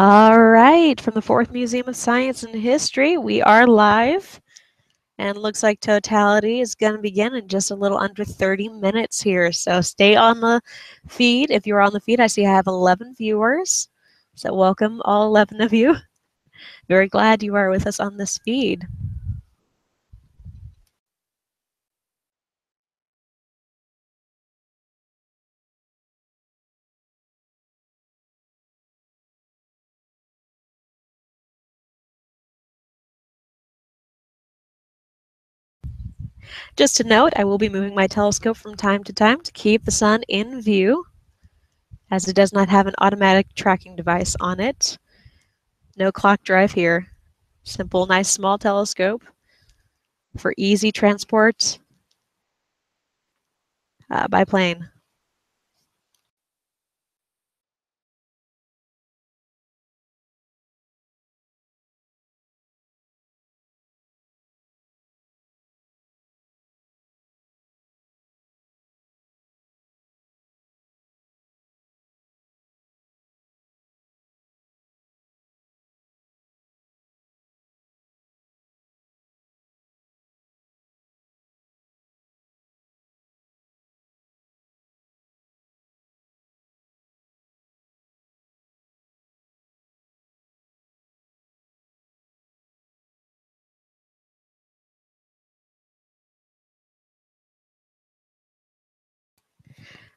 All right, from the Fourth Museum of Science and History, we are live, and looks like totality is going to begin in just a little under 30 minutes here. So stay on the feed. If you're on the feed, I see I have 11 viewers. So welcome, all 11 of you. Very glad you are with us on this feed. Just to note, I will be moving my telescope from time to time to keep the sun in view, as it does not have an automatic tracking device on it. No clock drive here. Simple, nice, small telescope for easy transport by plane.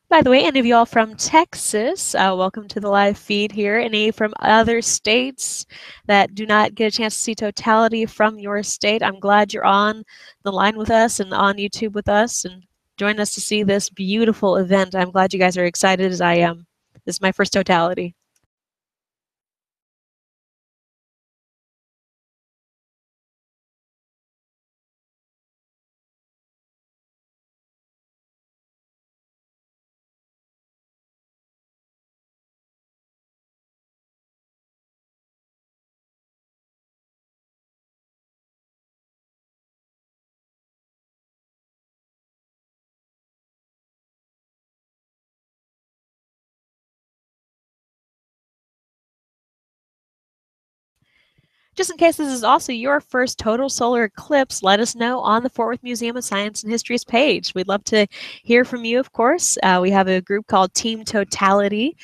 By the way, any of y'all from Texas, welcome to the live feed here. Any from other states that do not get a chance to see totality from your state, I'm glad you're on the line with us and on YouTube with us and join us to see this beautiful event. I'm glad you guys are excited as I am. This is my first totality. Just in case this is also your first total solar eclipse, let us know on the Fort Worth Museum of Science and History's page. We'd love to hear from you, of course. We have a group called Team Totality,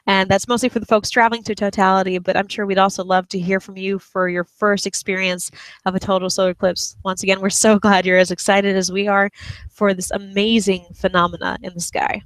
and that's mostly for the folks traveling to totality, but I'm sure we'd also love to hear from you for your first experience of a total solar eclipse. Once again, we're so glad you're as excited as we are for this amazing phenomena in the sky.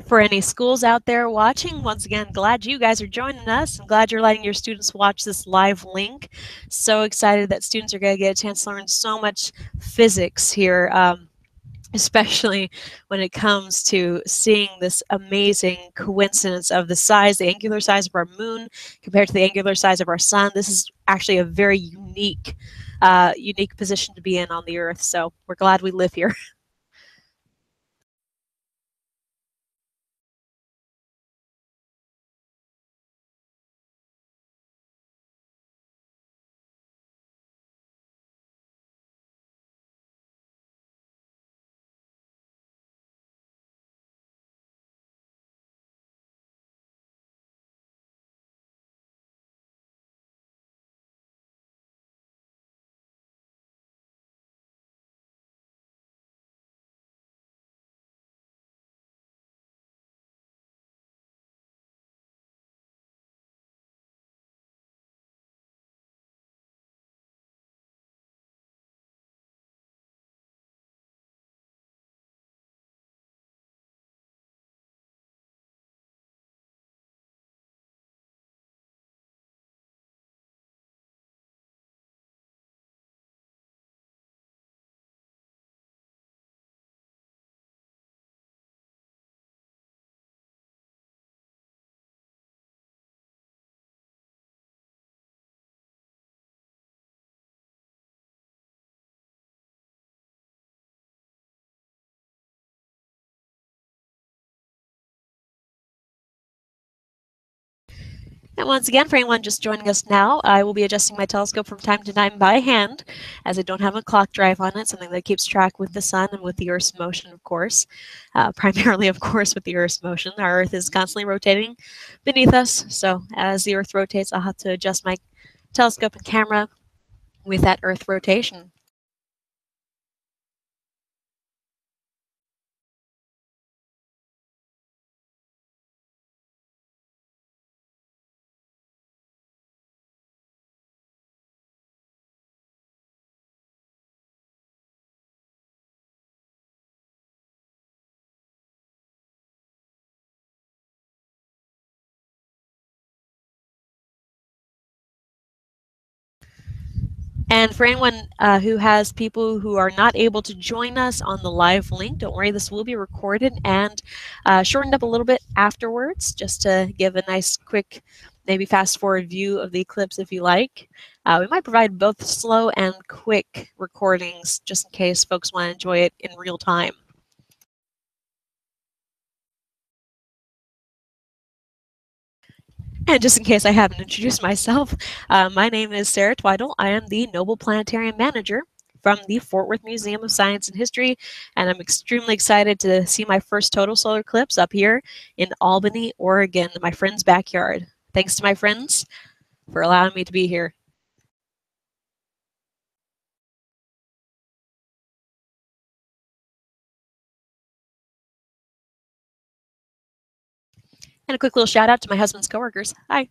For any schools out there watching, once again, glad you guys are joining us. I'm glad you're letting your students watch this live link. So excited that students are going to get a chance to learn so much physics here, especially when it comes to seeing this amazing coincidence of the size, the angular size of our moon compared to the angular size of our sun. This is actually a very unique position to be in on the Earth. So we're glad we live here. And once again, for anyone just joining us now, I will be adjusting my telescope from time to time by hand, as I don't have a clock drive on it, something that keeps track with the sun and with the Earth's motion, of course. Primarily, of course, with the Earth's motion. Our Earth is constantly rotating beneath us, so as the Earth rotates, I'll have to adjust my telescope and camera with that Earth rotation. And for anyone who has people who are not able to join us on the live link, don't worry, this will be recorded and shortened up a little bit afterwards, just to give a nice, quick, maybe fast forward view of the eclipse if you like. We might provide both slow and quick recordings just in case folks want to enjoy it in real time. And just in case I haven't introduced myself, my name is Sarah Twidal. I am the Noble Planetarium Manager from the Fort Worth Museum of Science and History, and I'm extremely excited to see my first total solar eclipse up here in Albany, Oregon, my friend's backyard. Thanks to my friends for allowing me to be here. And a quick little shout out to my husband's coworkers. Hi.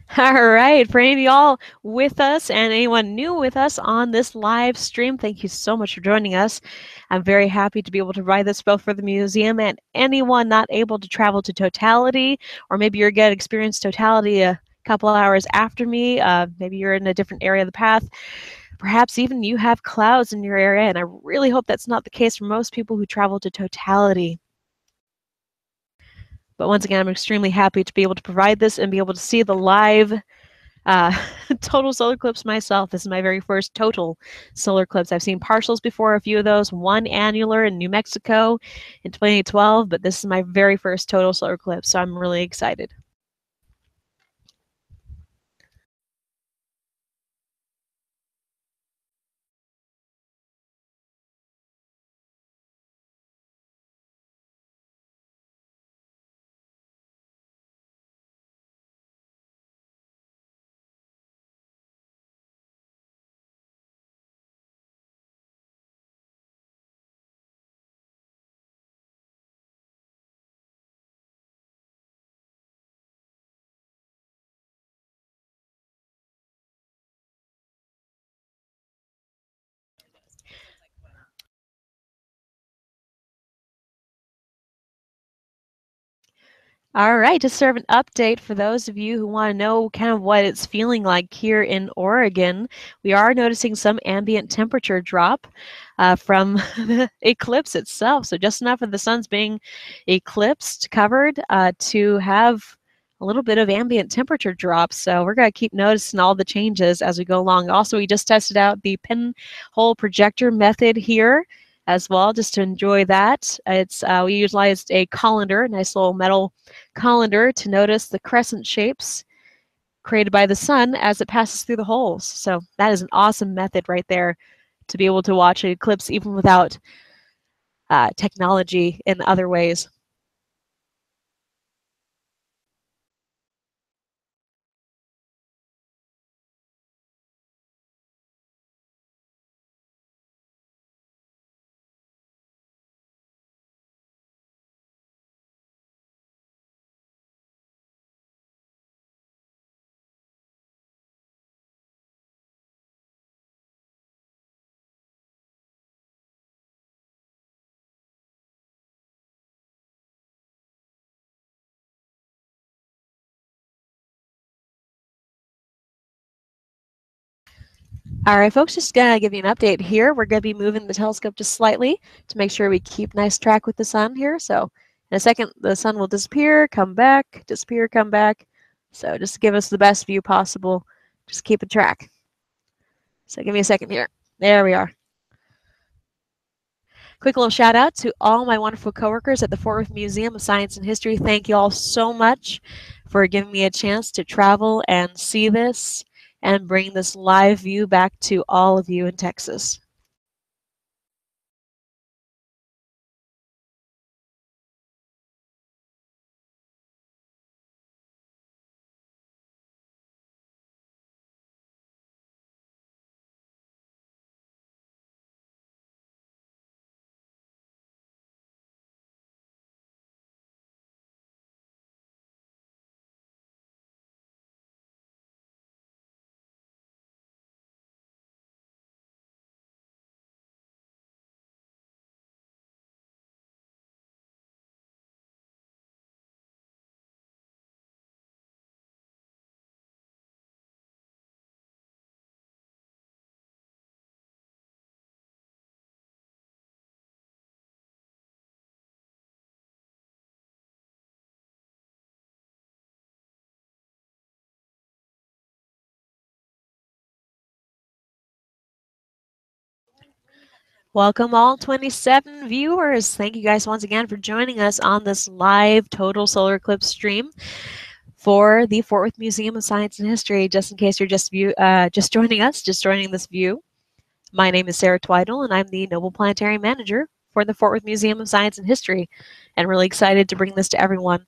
All right, for any of y'all with us and anyone new with us on this live stream, thank you so much for joining us. I'm very happy to be able to provide this both for the museum and anyone not able to travel to Totality, or maybe you're going to experience Totality a couple hours after me. Maybe you're in a different area of the path. Perhaps even you have clouds in your area, and I really hope that's not the case for most people who travel to Totality. But once again, I'm extremely happy to be able to provide this and be able to see the live uh, total solar eclipse myself. This is my very first total solar eclipse. I've seen partials before, a few of those, one annular in New Mexico in 2012, but this is my very first total solar eclipse, so I'm really excited. All right, to serve an update for those of you who want to know kind of what it's feeling like here in Oregon, we are noticing some ambient temperature drop from the eclipse itself. So just enough of the sun's being eclipsed, covered, to have a little bit of ambient temperature drop. So we're going to keep noticing all the changes as we go along. Also, we just tested out the pinhole projector method here as well, just to enjoy that. It's we utilized a colander, a nice little metal colander, to notice the crescent shapes created by the sun as it passes through the holes. So that is an awesome method right there to be able to watch an eclipse even without technology in other ways. All right, folks, just gonna give you an update here. We're gonna be moving the telescope just slightly to make sure we keep nice track with the sun here. So in a second, the sun will disappear, come back, disappear, come back. So just to give us the best view possible, just keeping track. So give me a second here. There we are. Quick little shout out to all my wonderful coworkers at the Fort Worth Museum of Science and History. Thank you all so much for giving me a chance to travel and see this and bring this live view back to all of you in Texas. Welcome all 27 viewers. Thank you guys once again for joining us on this live total solar eclipse stream for the Fort Worth Museum of Science and History. Just in case you're just joining us, just joining this view, my name is Sarah Twidal, and I'm the Noble Planetarium Manager for the Fort Worth Museum of Science and History, and really excited to bring this to everyone.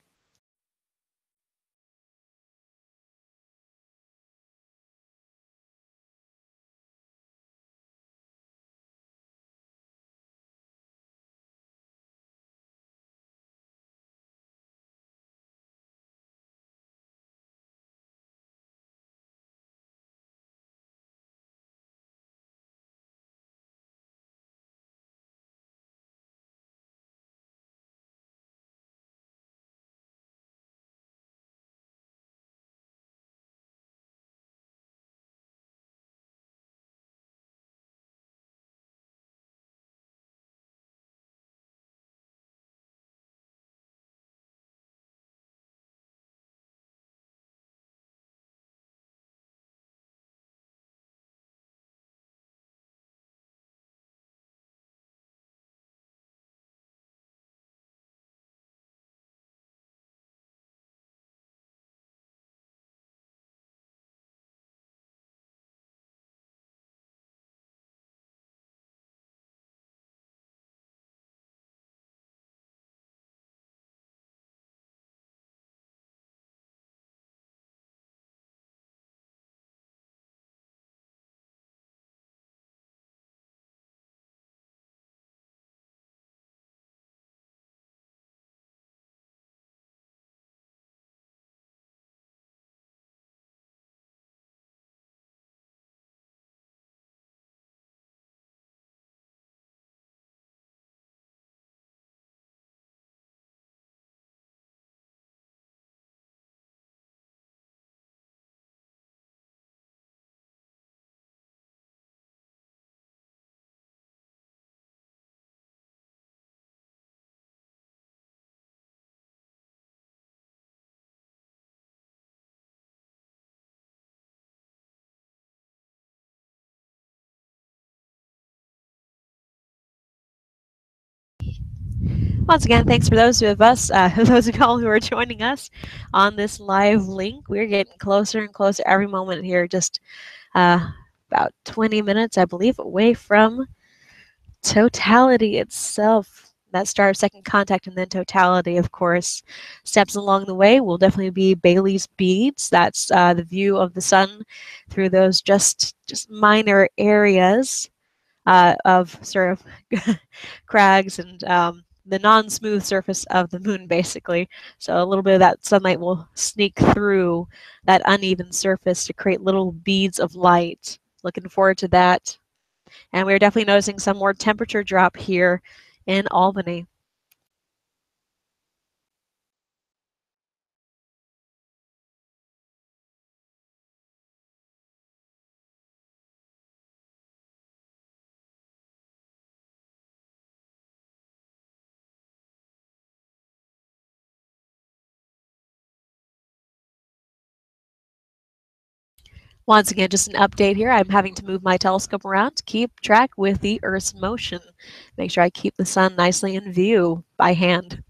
Once again, thanks for those of us, those of y'all who are joining us on this live link. We're getting closer and closer every moment here, just about 20 minutes, I believe, away from totality itself. That start of second contact and then totality, of course. Steps along the way will definitely be Bailey's beads. That's the view of the sun through those just minor areas of sort of crags and the non-smooth surface of the moon, basically. So a little bit of that sunlight will sneak through that uneven surface to create little beads of light. Looking forward to that. And we're definitely noticing some more temperature drop here in Albany. Once again, just an update here. I'm having to move my telescope around to keep track with the Earth's motion. Make sure I keep the sun nicely in view by hand.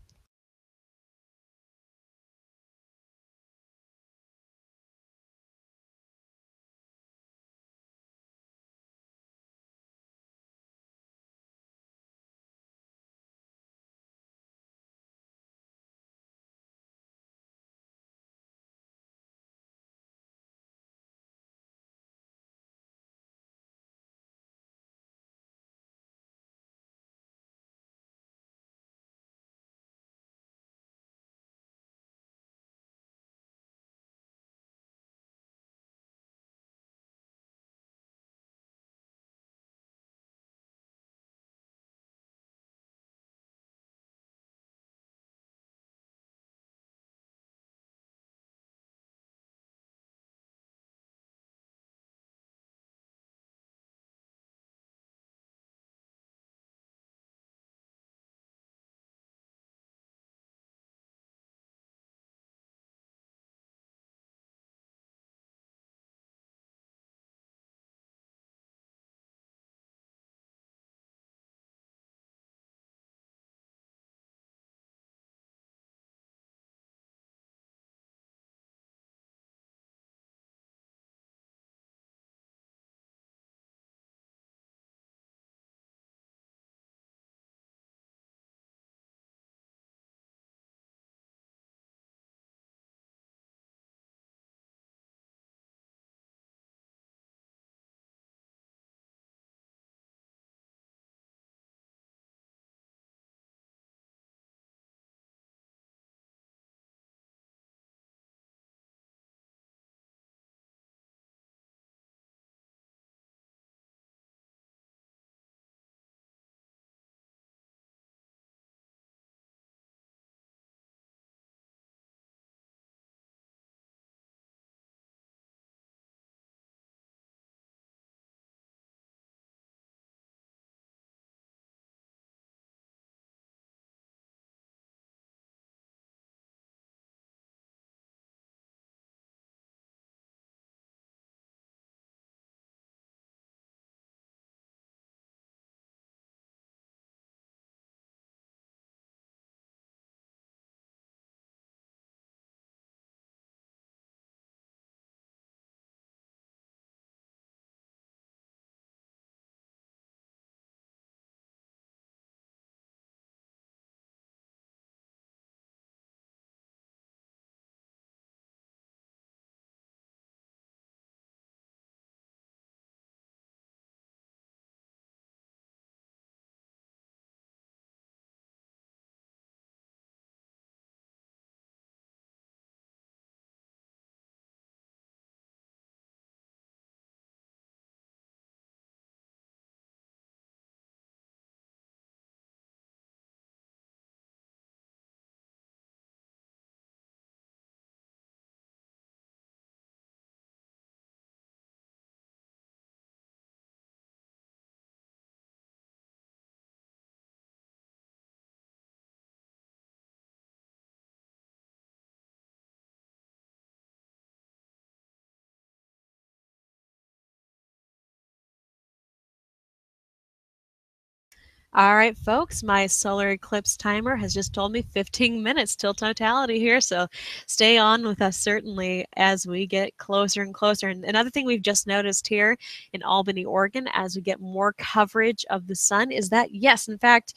All right, folks, my solar eclipse timer has just told me 15 minutes till totality here, so stay on with us certainly as we get closer and closer. And another thing we've just noticed here in Albany, Oregon, as we get more coverage of the sun, is that, yes, in fact,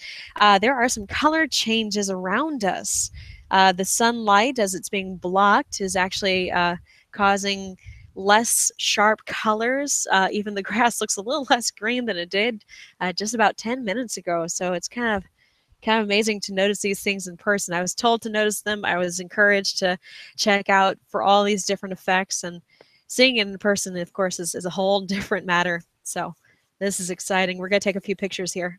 there are some color changes around us. The sunlight, as it's being blocked, is actually causing less sharp colors. Even the grass looks a little less green than it did just about 10 minutes ago. So it's kind of amazing to notice these things in person. I was told to notice them. I was encouraged to check out for all these different effects, and seeing it in person, of course, is a whole different matter. So this is exciting. We're going to take a few pictures here.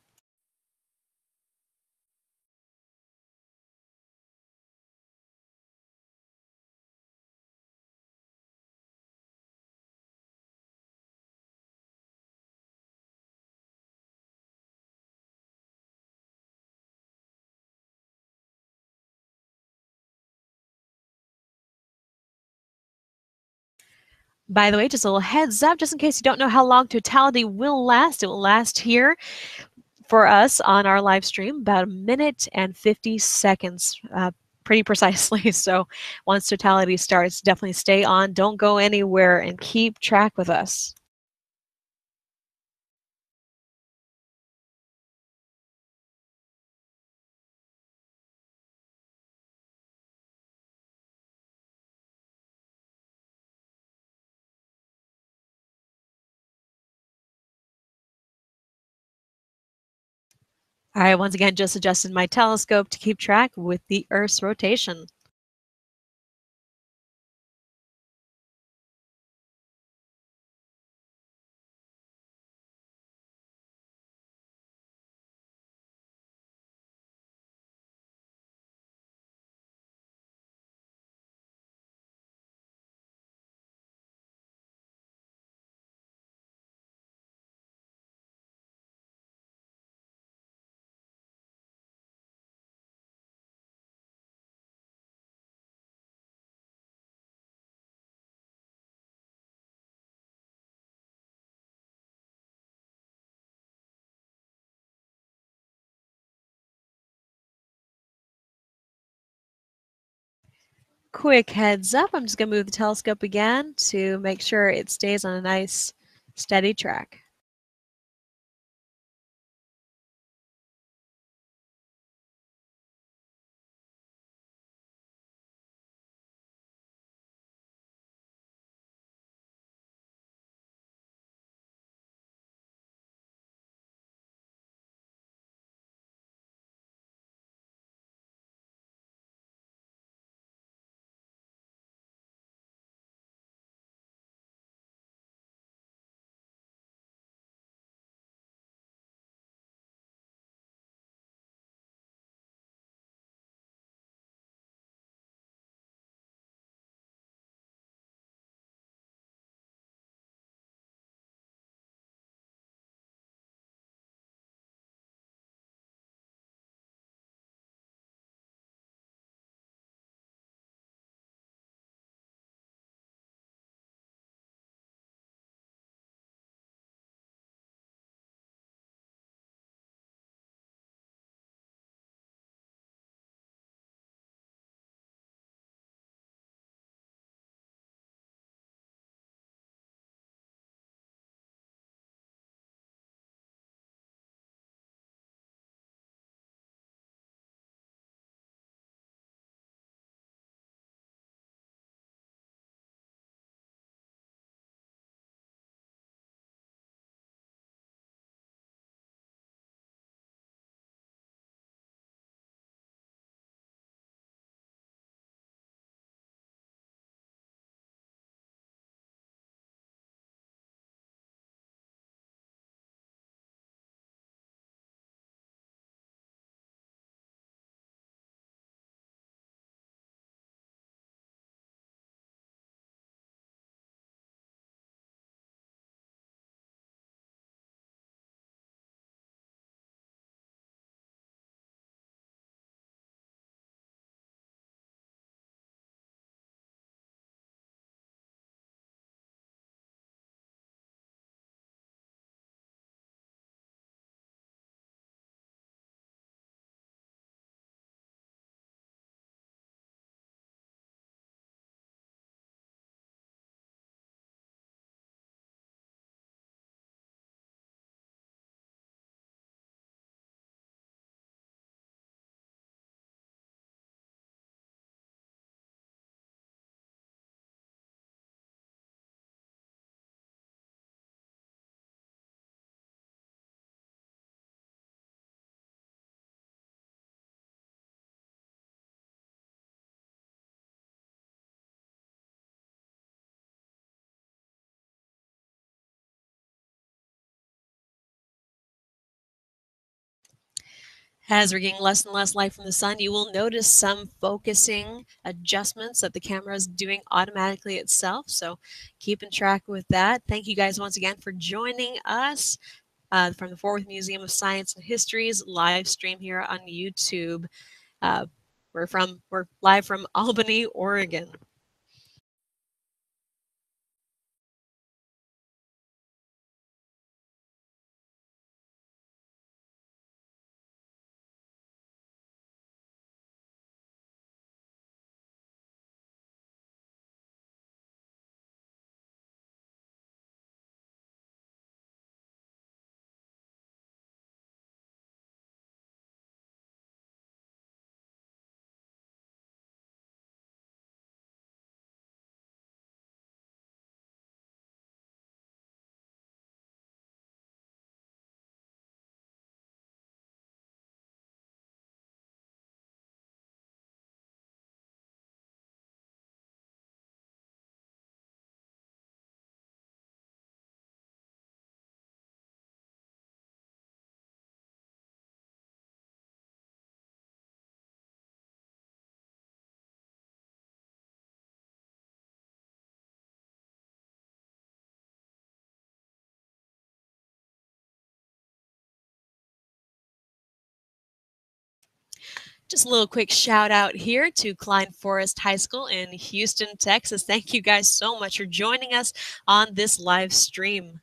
By the way, just a little heads up, just in case you don't know how long totality will last, it will last here for us on our live stream about 1 minute and 50 seconds, pretty precisely. So once totality starts, definitely stay on. Don't go anywhere and keep track with us. All right, once again, just adjusted my telescope to keep track with the Earth's rotation. Quick heads up, I'm just going to move the telescope again to make sure it stays on a nice steady track. As we're getting less and less light from the sun, you will notice some focusing adjustments that the camera is doing automatically itself. So keeping track with that. Thank you guys once again for joining us from the Fort Worth Museum of Science and History's live stream here on YouTube. Uh, we're live from Albany, Oregon. Just a little quick shout out here to Klein Forest High School in Houston, Texas. Thank you guys so much for joining us on this live stream.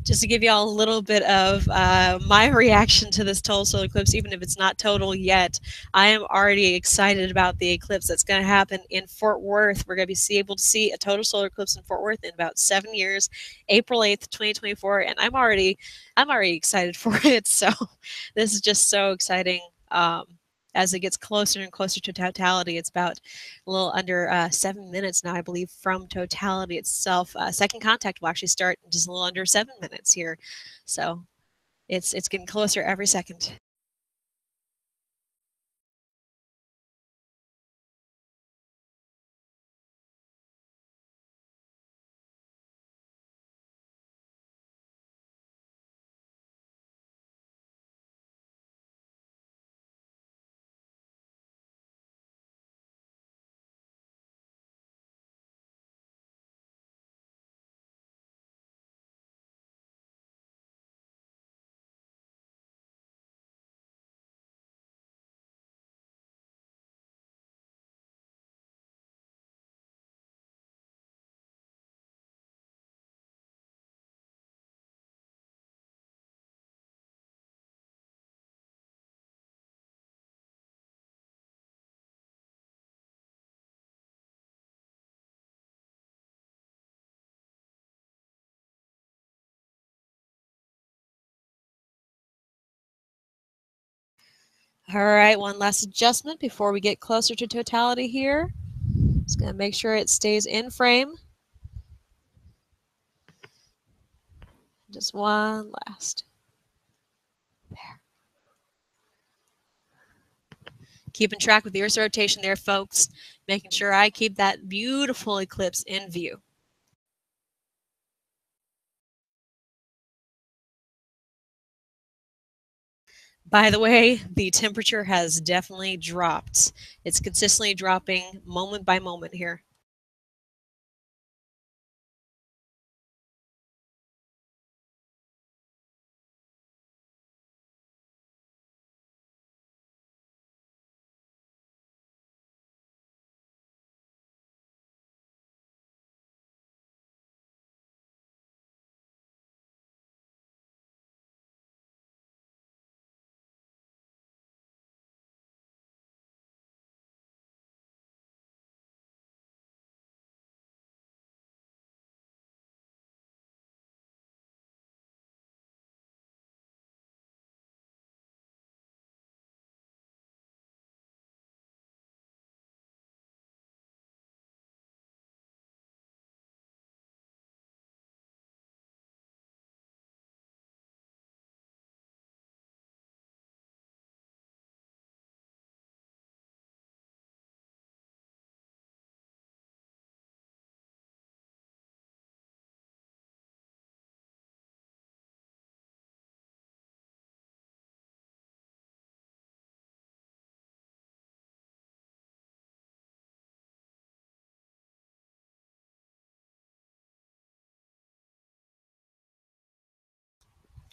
Just to give you all a little bit of my reaction to this total solar eclipse, even if it's not total yet, I am already excited about the eclipse that's going to happen in Fort Worth. We're going to be able to see a total solar eclipse in Fort Worth in about 7 years, April 8th, 2024, and I'm already excited for it. So this is just so exciting. As it gets closer and closer to totality, it's about a little under 7 minutes now, I believe, from totality itself. Second contact will actually start in just a little under 7 minutes here. So it's getting closer every second. All right, one last adjustment before we get closer to totality here. Just going to make sure it stays in frame. Just one last. There. Keeping track with the Earth's rotation there, folks. Making sure I keep that beautiful eclipse in view. By the way, the temperature has definitely dropped. It's consistently dropping moment by moment here.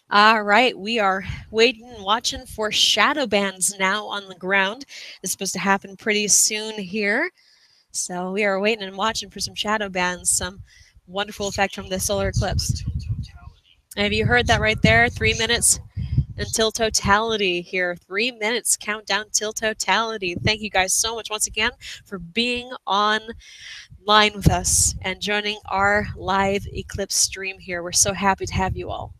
All right, we are waiting and watching for shadow bands now on the ground. It's supposed to happen pretty soon here. So we are waiting and watching for some shadow bands, some wonderful effect from the solar eclipse. And have you heard that right there? 3 minutes until totality here. 3 minutes countdown till totality. Thank you guys so much once again for being online with us and joining our live eclipse stream here. We're so happy to have you all.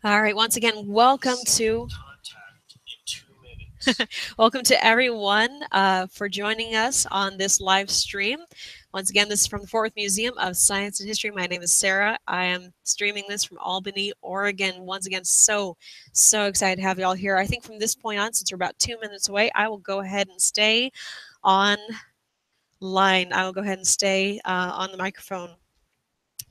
All right, once again, welcome to welcome to everyone for joining us on this live stream. Once again, this is from the Fort Worth Museum of Science and History. My name is Sarah. I am streaming this from Albany, Oregon. Once again, so excited to have you all here. I think from this point on, since we're about 2 minutes away, I will go ahead and stay online. I will go ahead and stay on the microphone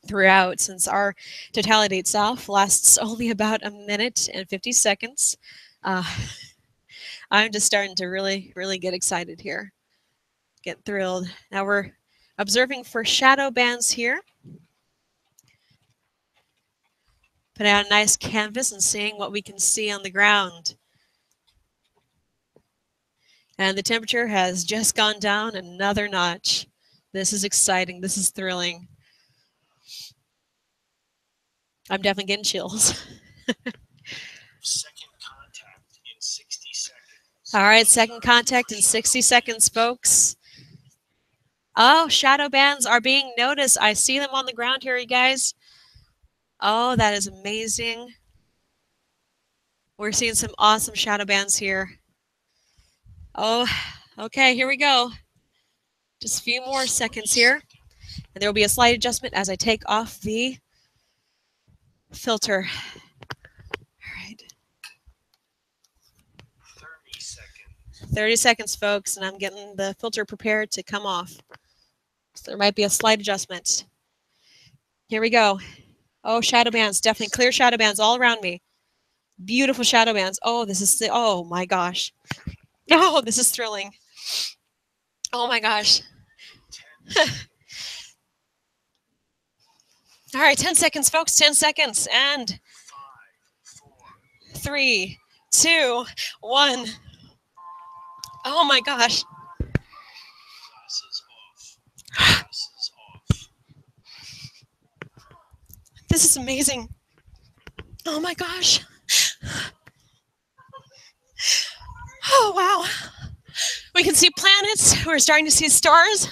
throughout, since our totality itself lasts only about 1 minute and 50 seconds. I'm just starting to really get excited here, get thrilled. Now we're observing for shadow bands here. Put out a nice canvas and seeing what we can see on the ground. And the temperature has just gone down another notch. This is exciting. This is thrilling. I'm definitely getting chills. Second contact in 60 seconds. All right, second contact in 60 seconds, folks. Oh, shadow bands are being noticed. I see them on the ground here, you guys. Oh, that is amazing. We're seeing some awesome shadow bands here. Oh, okay, here we go. Just a few more seconds here. And there will be a slight adjustment as I take off the filter. All right. 30 seconds. 30 seconds, folks, and I'm getting the filter prepared to come off. So there might be a slight adjustment. Here we go. Oh, shadow bands, definitely clear shadow bands all around me. Beautiful shadow bands. Oh, oh my gosh. Oh, this is thrilling. Oh my gosh. All right, 10 seconds, folks, 10 seconds. And 5, 4, 3, 2, 1. Oh my gosh. This is amazing. Oh my gosh. Oh, wow. We can see planets. We're starting to see stars.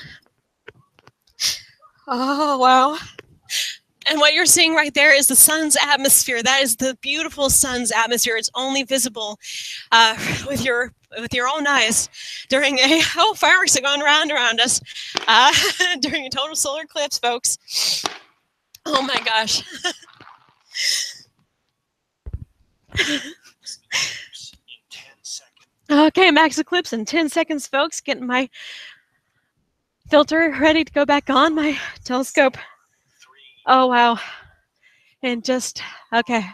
Oh, wow. And what you're seeing right there is the sun's atmosphere. That is the beautiful sun's atmosphere. It's only visible with your own eyes during fireworks are going around us during a total solar eclipse, folks. Oh my gosh. Okay, max eclipse in 10 seconds, folks. Getting my filter ready to go back on my telescope. Oh, wow. And just, okay.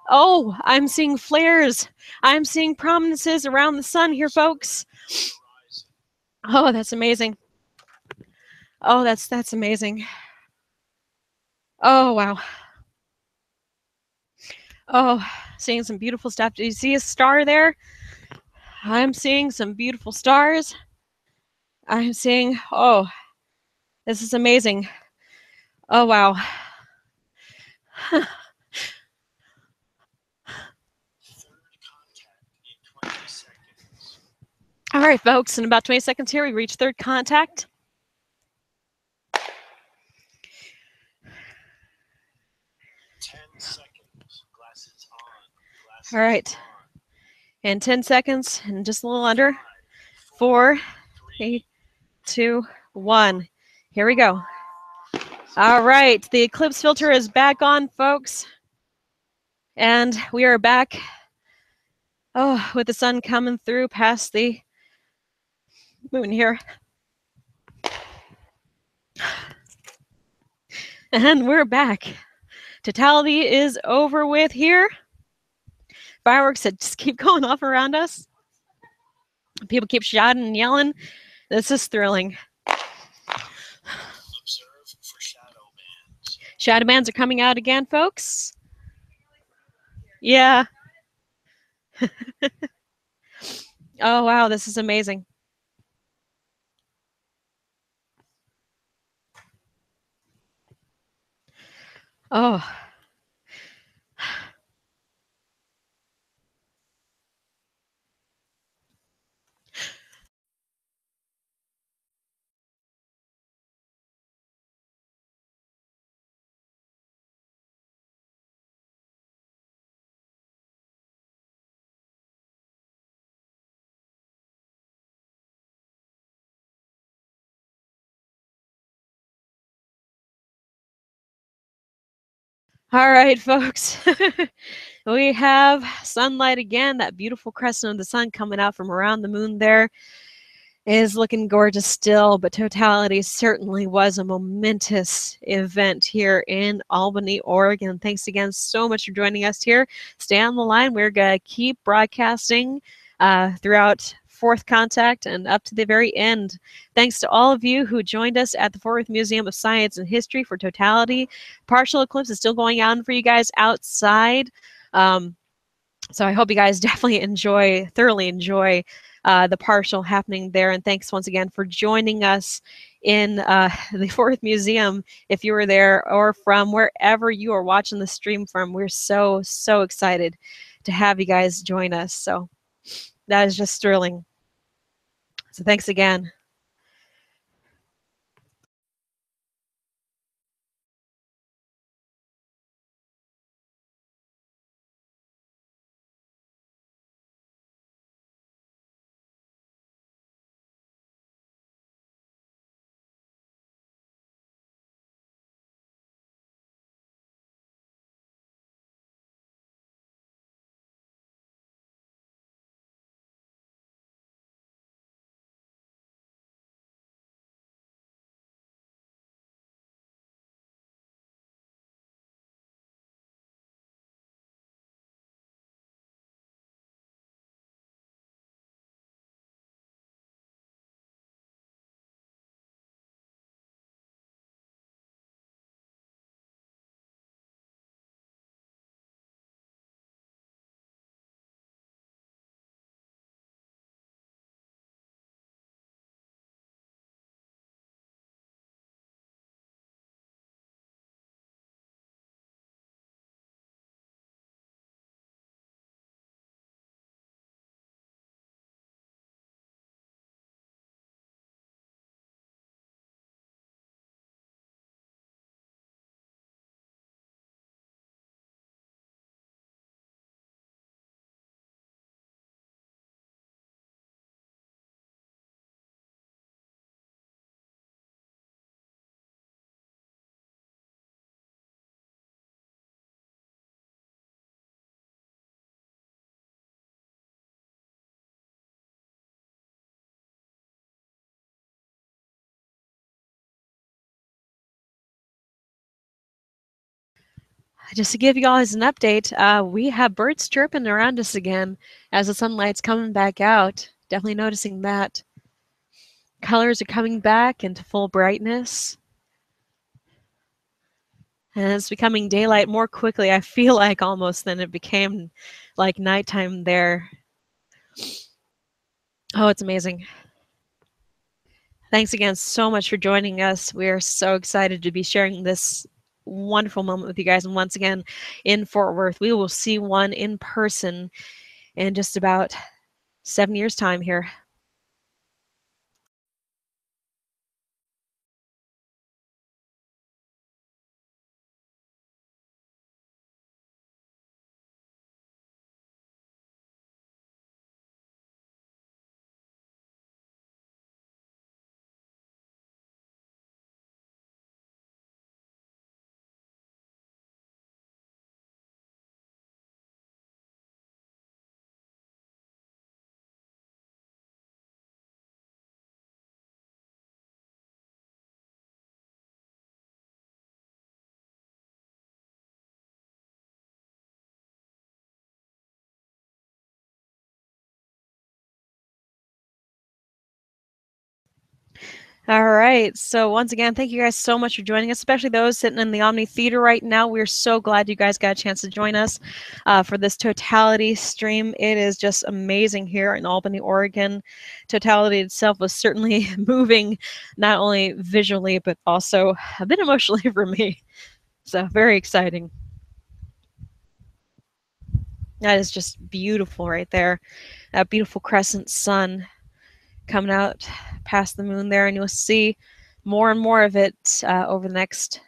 Oh, I'm seeing flares. I'm seeing prominences around the sun here, folks. Oh, that's amazing. Oh, that's amazing. Oh, wow. Oh, seeing some beautiful stuff. Do you see a star there? I'm seeing some beautiful stars. I'm seeing, oh, this is amazing. Oh, wow. All right, folks, in about 20 seconds here, we reach third contact. All right. in 10 seconds and just a little under. 4, 3, 2, 1. Here we go. All right, the Eclipse filter is back on, folks. And we are back with the sun coming through past the moon here. And we're back. Totality is over with here. Fireworks that just keep going off around us. People keep shouting and yelling. This is thrilling. Observe for shadow bands. Shadow bands are coming out again, folks. Yeah. Oh, wow, this is amazing. Oh. All right, folks. We have sunlight again, that beautiful crescent of the sun coming out from around the moon there. Is looking gorgeous still, but totality certainly was a momentous event here in Albany, Oregon. Thanks again so much for joining us here. Stay on the line. We're going to keep broadcasting throughout Fourth Contact and up to the very end. Thanks to all of you who joined us at the Fort Worth Museum of Science and History for totality. Partial eclipse is still going on for you guys outside. So I hope you guys definitely thoroughly enjoy the partial happening there. And thanks once again for joining us in the Fourth Museum. If you were there or from wherever you are watching the stream from, we're so, so excited to have you guys join us. So that is just thrilling. So thanks again. Just to give you guys an update, we have birds chirping around us again as the sunlight's coming back out. Definitely noticing that. Colors are coming back into full brightness. And it's becoming daylight more quickly, I feel like, almost than it became like nighttime there. Oh, it's amazing. Thanks again so much for joining us. We are so excited to be sharing this wonderful moment with you guys. And once again, in Fort Worth, we will see one in person in just about 7 years' time here. All right. So once again, thank you guys so much for joining us, especially those sitting in the Omni Theater right now. We're so glad you guys got a chance to join us for this Totality stream. It is just amazing here in Albany, Oregon. Totality itself was certainly moving, not only visually, but also a bit emotionally for me. So very exciting. That is just beautiful right there. That beautiful crescent sun coming out past the moon there, and you'll see more and more of it over the next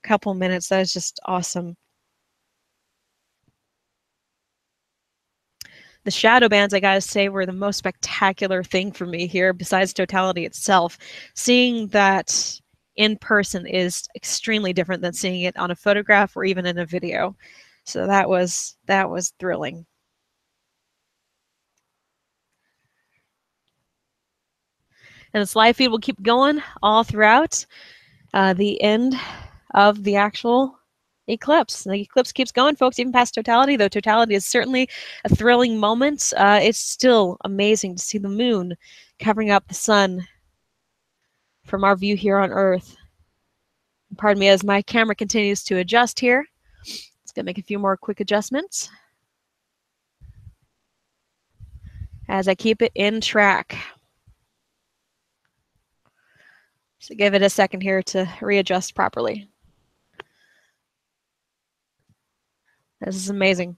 couple minutes. That is just awesome. The shadow bands, I gotta say, were the most spectacular thing for me here, besides totality itself. Seeing that in person is extremely different than seeing it on a photograph or even in a video. So that was thrilling. And this live feed will keep going all throughout the end of the actual eclipse. The eclipse keeps going, folks, even past totality, though totality is certainly a thrilling moment. It's still amazing to see the moon covering up the sun from our view here on Earth. Pardon me as my camera continues to adjust here. It's going to make a few more quick adjustments as I keep it in track. So give it a second here to readjust properly. This is amazing.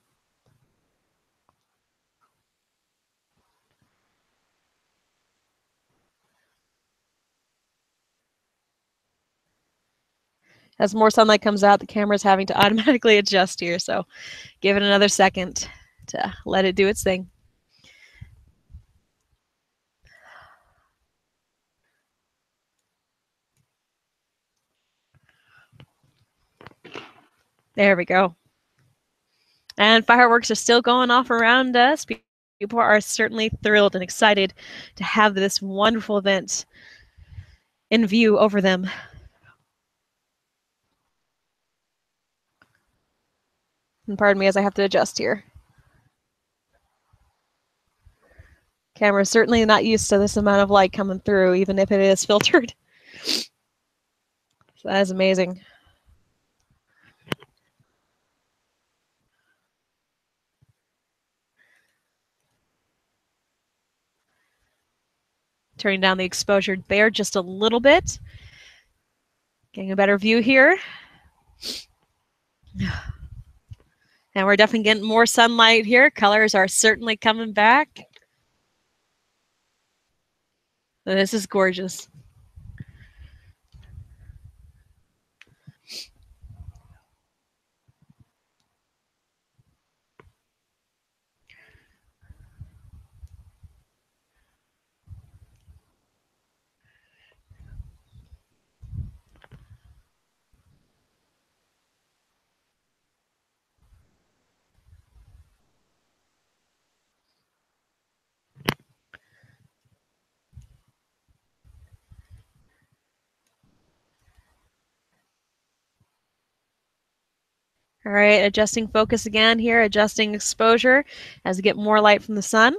As more sunlight comes out, the camera's having to automatically adjust here. So give it another second to let it do its thing. There we go. And fireworks are still going off around us. People are certainly thrilled and excited to have this wonderful event in view over them. And pardon me as I have to adjust here. Camera is certainly not used to this amount of light coming through, even if it is filtered. So that is amazing. Turning down the exposure there just a little bit. Getting a better view here. And we're definitely getting more sunlight here. Colors are certainly coming back. This is gorgeous. All right, adjusting focus again here, adjusting exposure as we get more light from the sun.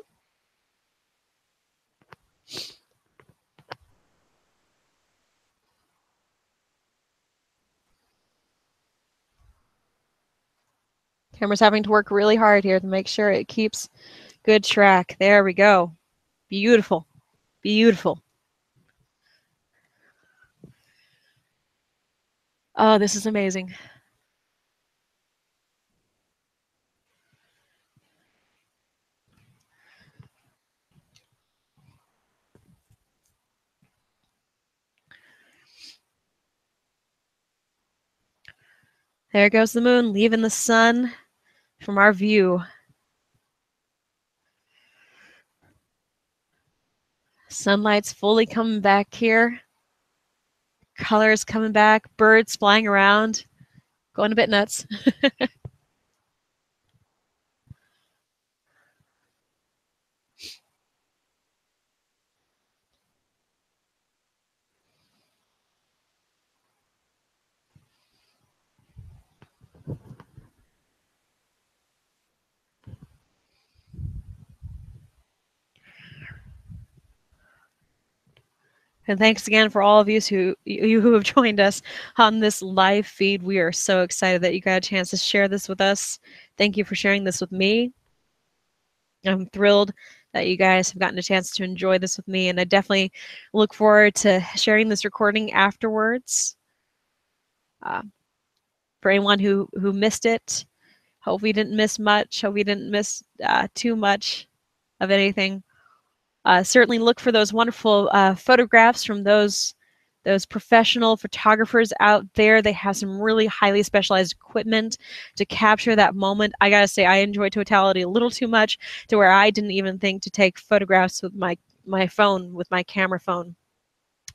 Camera's having to work really hard here to make sure it keeps good track. There we go. Beautiful. Beautiful. Oh, this is amazing. There goes the moon, leaving the sun from our view. Sunlight's fully coming back here. Colors coming back, birds flying around, going a bit nuts. And thanks again for all of you who have joined us on this live feed. We are so excited that you got a chance to share this with us. Thank you for sharing this with me. I'm thrilled that you guys have gotten a chance to enjoy this with me, and I definitely look forward to sharing this recording afterwards. For anyone who missed it, hope we didn't miss much. Hope we didn't miss too much of anything. Certainly look for those wonderful photographs from those professional photographers out there. They have some really highly specialized equipment to capture that moment. I gotta say, I enjoy Totality a little too much to where I didn't even think to take photographs with my phone, with my camera phone.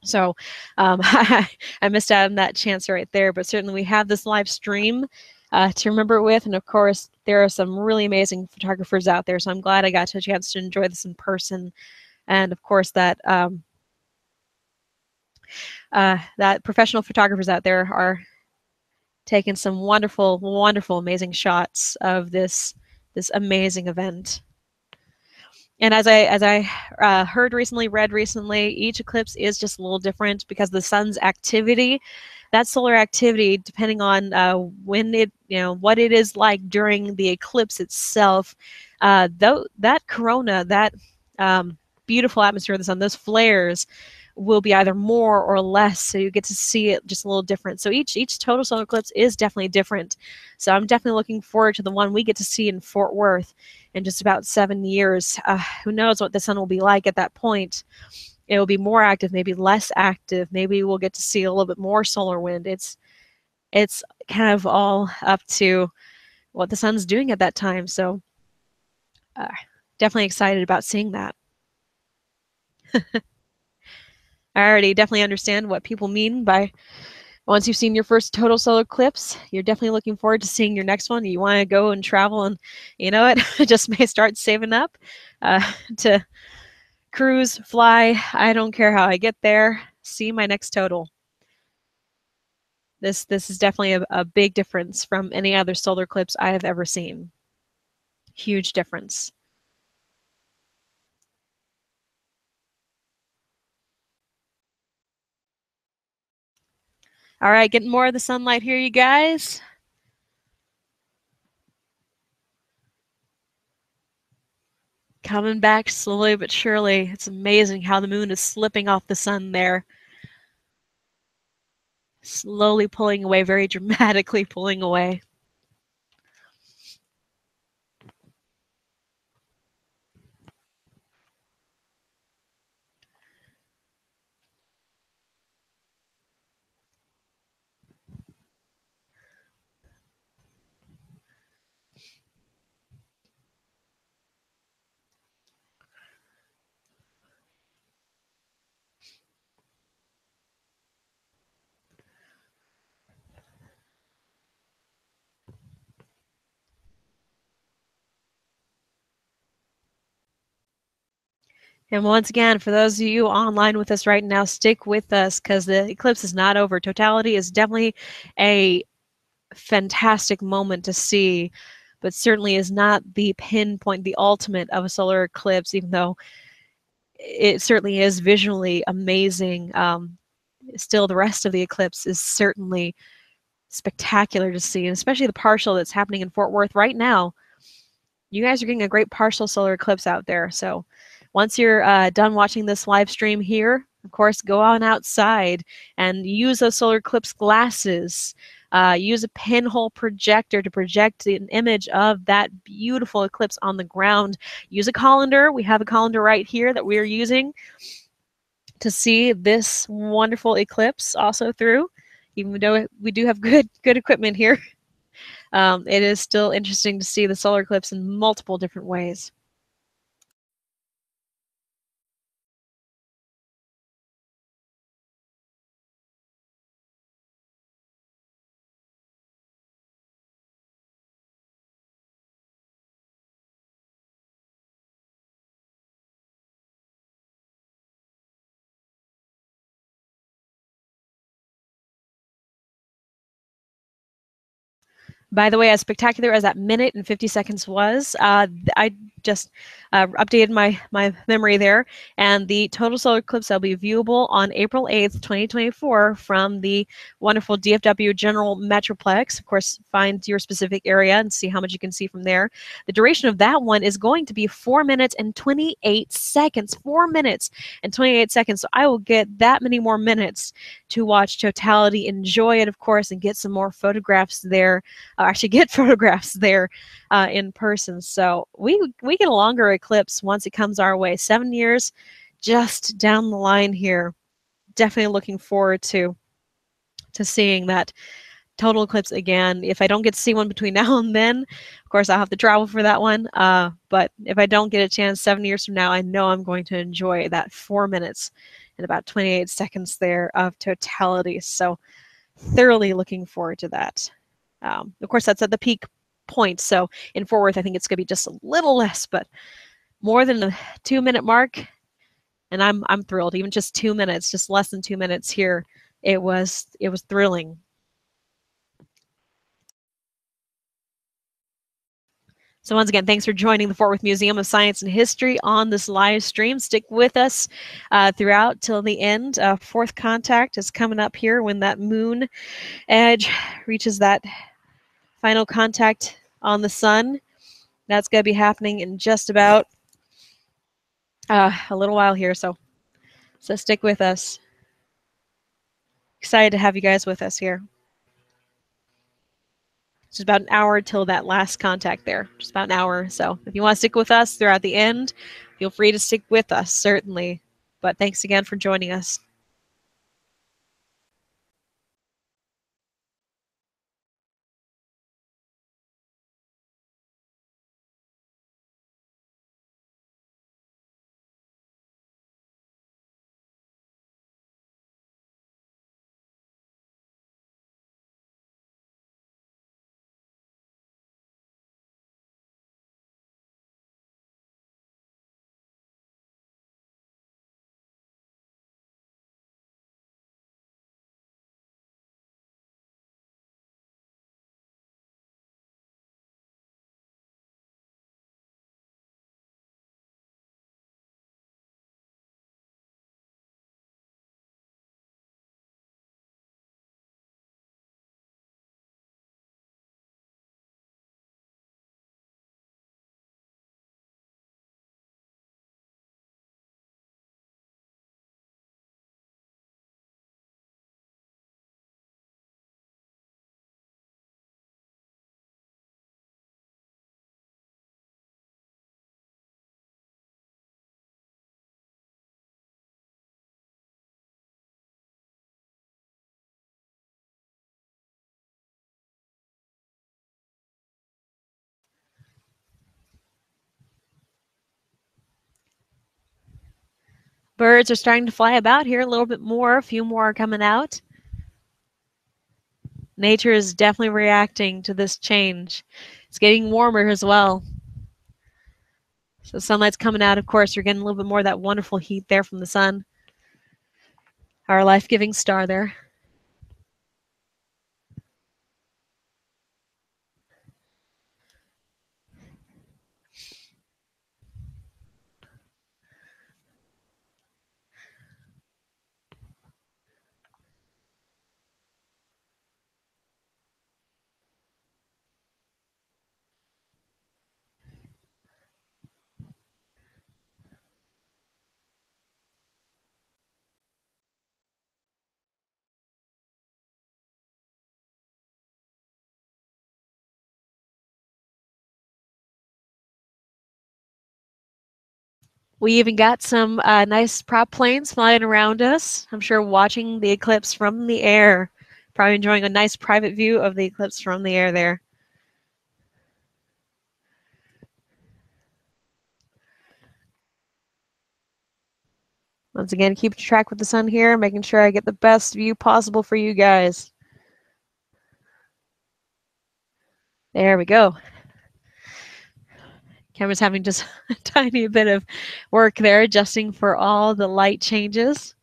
So I missed out on that chance right there, but certainly we have this live stream to remember it with. And of course, there are some really amazing photographers out there. So I'm glad I got a chance to enjoy this in person. And of course, that that professional photographers out there are taking some wonderful, wonderful, amazing shots of this amazing event. And as I heard recently, read recently, each eclipse is just a little different because the sun's activity, that solar activity, depending on when it, what it is like during the eclipse itself, though that corona, that beautiful atmosphere of the sun, those flares will be either more or less, so you get to see it just a little different. So each total solar eclipse is definitely different. So I'm definitely looking forward to the one we get to see in Fort Worth in just about 7 years. Who knows what the sun will be like at that point. It will be more active, maybe less active. Maybe we'll get to see a little bit more solar wind. It's kind of all up to what the sun's doing at that time. So definitely excited about seeing that. I already definitely understand what people mean by once you've seen your first total solar eclipse, you're definitely looking forward to seeing your next one. You want to go and travel, and you know what? Just may start saving up to cruise, fly. I don't care how I get there. See my next total. This is definitely a big difference from any other solar eclipse I have ever seen. Huge difference. All right, getting more of the sunlight here, you guys. Coming back slowly but surely. It's amazing how the moon is slipping off the sun there. Slowly pulling away, very dramatically pulling away. And once again, for those of you online with us right now, stick with us because the eclipse is not over. Totality is definitely a fantastic moment to see, but certainly is not the pinpoint, the ultimate of a solar eclipse, even though it certainly is visually amazing. Still, the rest of the eclipse is certainly spectacular to see, and especially the partial that's happening in Fort Worth right now. You guys are getting a great partial solar eclipse out there. So once you're done watching this live stream here, of course, go on outside and use those solar eclipse glasses. Use a pinhole projector to project an image of that beautiful eclipse on the ground. Use a colander. We have a colander right here that we are using to see this wonderful eclipse also through. Even though we do have good equipment here, it is still interesting to see the solar eclipse in multiple different ways. By the way, as spectacular as that minute and 50 seconds was, I just updated my memory there, and the total solar eclipse will be viewable on April 8th, 2024 from the wonderful DFW General Metroplex. Of course, find your specific area and see how much you can see from there. The duration of that one is going to be 4 minutes and 28 seconds. 4 minutes and 28 seconds. So I will get that many more minutes to watch totality, enjoy it, of course, and get some more photographs there. Actually get photographs there in person. So we get a longer eclipse once it comes our way. 7 years just down the line here. Definitely looking forward to seeing that total eclipse again. If I don't get to see one between now and then, of course I'll have to travel for that one. But if I don't get a chance 7 years from now, I know I'm going to enjoy that 4 minutes and about 28 seconds there of totality. So thoroughly looking forward to that. Of course, that's at the peak point. So in Fort Worth, I think it's going to be just a little less, but more than the 2 minute mark. And I'm thrilled. Even just 2 minutes, just less than 2 minutes here. It was thrilling. So once again, thanks for joining the Fort Worth Museum of Science and History on this live stream. Stick with us throughout till the end. Fourth contact is coming up here when that moon edge reaches that final contact on the sun. That's going to be happening in just about a little while here. So stick with us. Excited to have you guys with us here. It's about an hour till that last contact there. Just about an hour. So if you want to stick with us throughout the end, feel free to stick with us, certainly. But thanks again for joining us. Birds are starting to fly about here a little bit more. A few more are coming out. Nature is definitely reacting to this change. It's getting warmer as well. So sunlight's coming out. Of course, you're getting a little bit more of that wonderful heat there from the sun. Our life-giving star there. We even got some nice prop planes flying around us. I'm sure watching the eclipse from the air. Probably enjoying a nice private view of the eclipse from the air there. Once again, keep track with the sun here, making sure I get the best view possible for you guys. There we go. Camera's having just a tiny bit of work there, adjusting for all the light changes.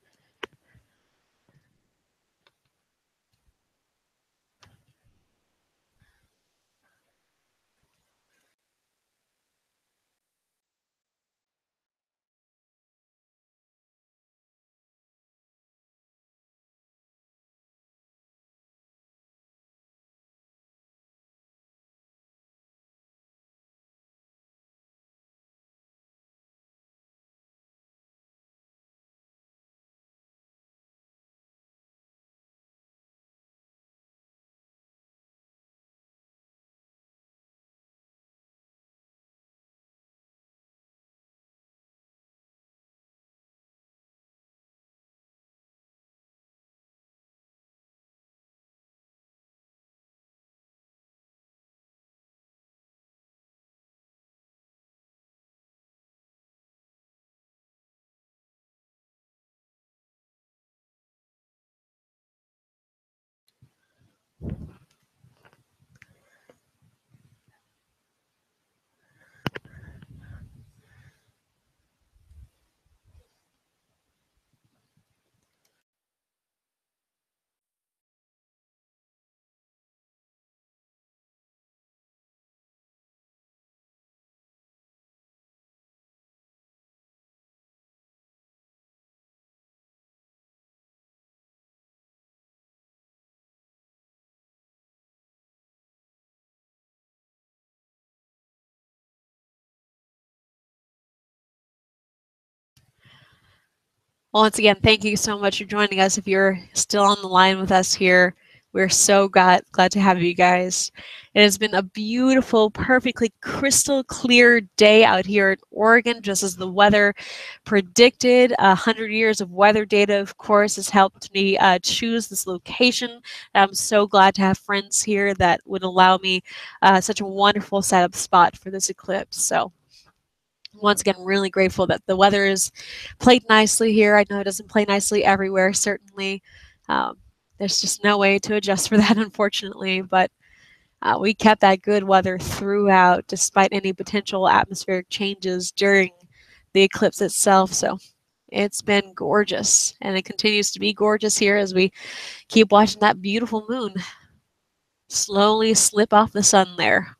Well, once again, thank you so much for joining us. If you're still on the line with us here, we're so glad to have you guys. It has been a beautiful, perfectly crystal clear day out here in Oregon, just as the weather predicted. 100 years of weather data, of course, has helped me choose this location. I'm so glad to have friends here that would allow me such a wonderful setup spot for this eclipse. So once again, really grateful that the weather is played nicely here. I know it doesn't play nicely everywhere, certainly. Um, there's just no way to adjust for that, unfortunately, but we kept that good weather throughout, despite any potential atmospheric changes during the eclipse itself. So it's been gorgeous, and it continues to be gorgeous here as we keep watching that beautiful moon slowly slip off the sun there.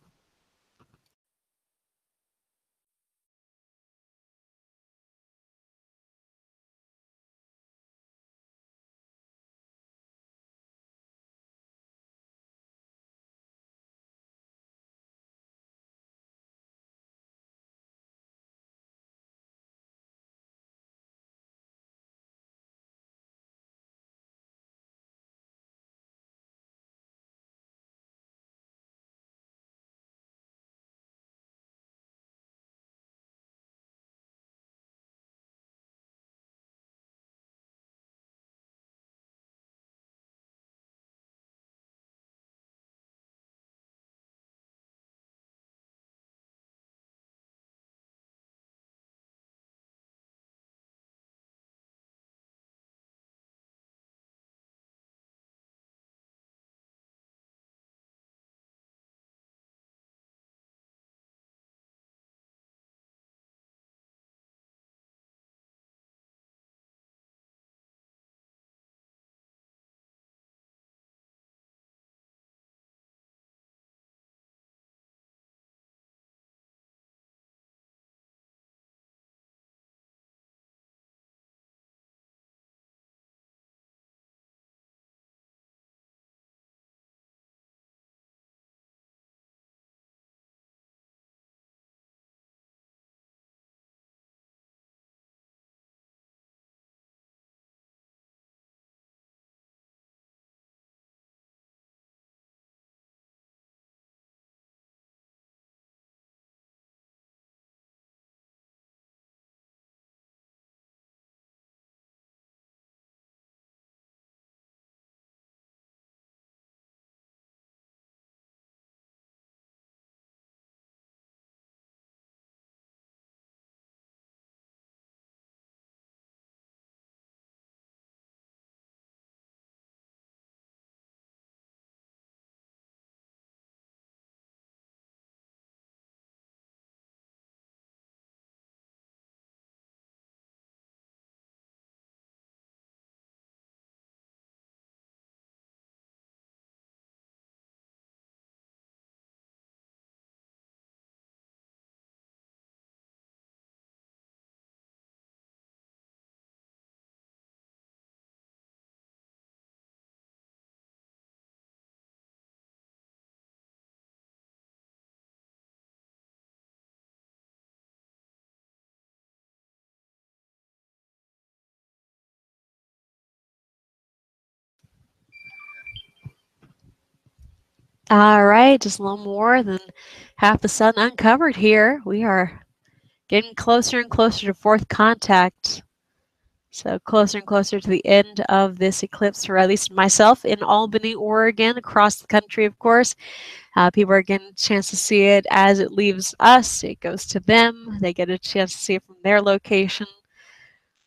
All right, just a little more than half the sun uncovered here. We are getting closer and closer to fourth contact. So closer and closer to the end of this eclipse, or at least myself in Albany, Oregon, across the country, of course. People are getting a chance to see it as it leaves us. It goes to them. They get a chance to see it from their location.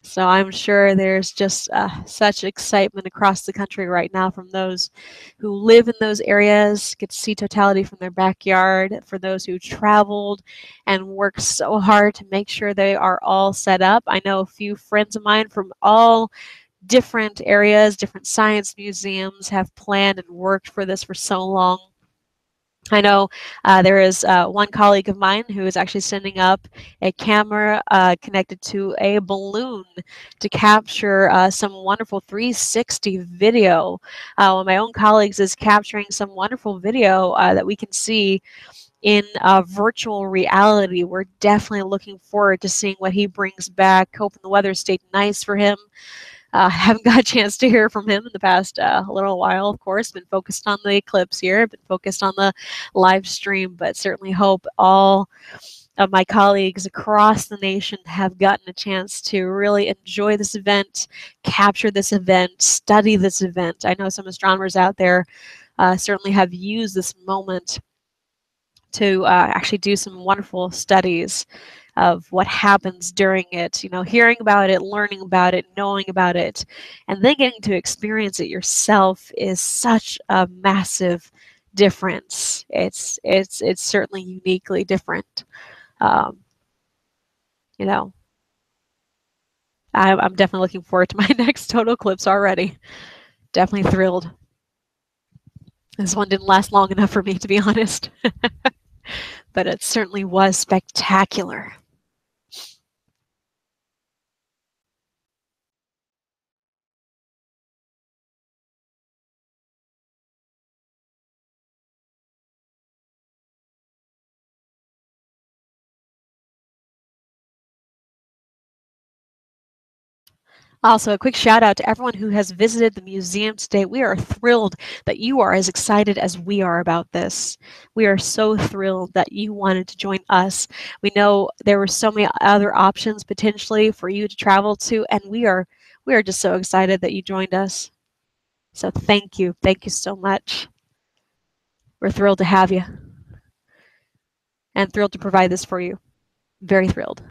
So I'm sure there's just such excitement across the country right now from those who live in those areas, get to see totality from their backyard, for those who traveled and worked so hard to make sure they are all set up. I know a few friends of mine from all different areas, different science museums have planned and worked for this for so long. I know there is one colleague of mine who is actually sending up a camera connected to a balloon to capture some wonderful 360 video. One of my own colleagues is capturing some wonderful video that we can see in virtual reality. We're definitely looking forward to seeing what he brings back. Hoping the weather stayed nice for him. Haven't got a chance to hear from him in the past little while, of course. Been focused on the eclipse here, been focused on the live stream, but certainly hope all of my colleagues across the nation have gotten a chance to really enjoy this event, capture this event, study this event. I know some astronomers out there certainly have used this moment to actually do some wonderful studies of what happens during it, you know, hearing about it, learning about it, knowing about it, and then getting to experience it yourself is such a massive difference. It's certainly uniquely different. Um, you know, I'm definitely looking forward to my next total eclipse already. Definitely thrilled. This one didn't last long enough for me, to be honest, but it certainly was spectacular. Also, a quick shout out to everyone who has visited the museum today. We are thrilled that you are as excited as we are about this. We are so thrilled that you wanted to join us. We know there were so many other options potentially for you to travel to, and we are just so excited that you joined us. So thank you. Thank you so much. We're thrilled to have you and thrilled to provide this for you. Very thrilled.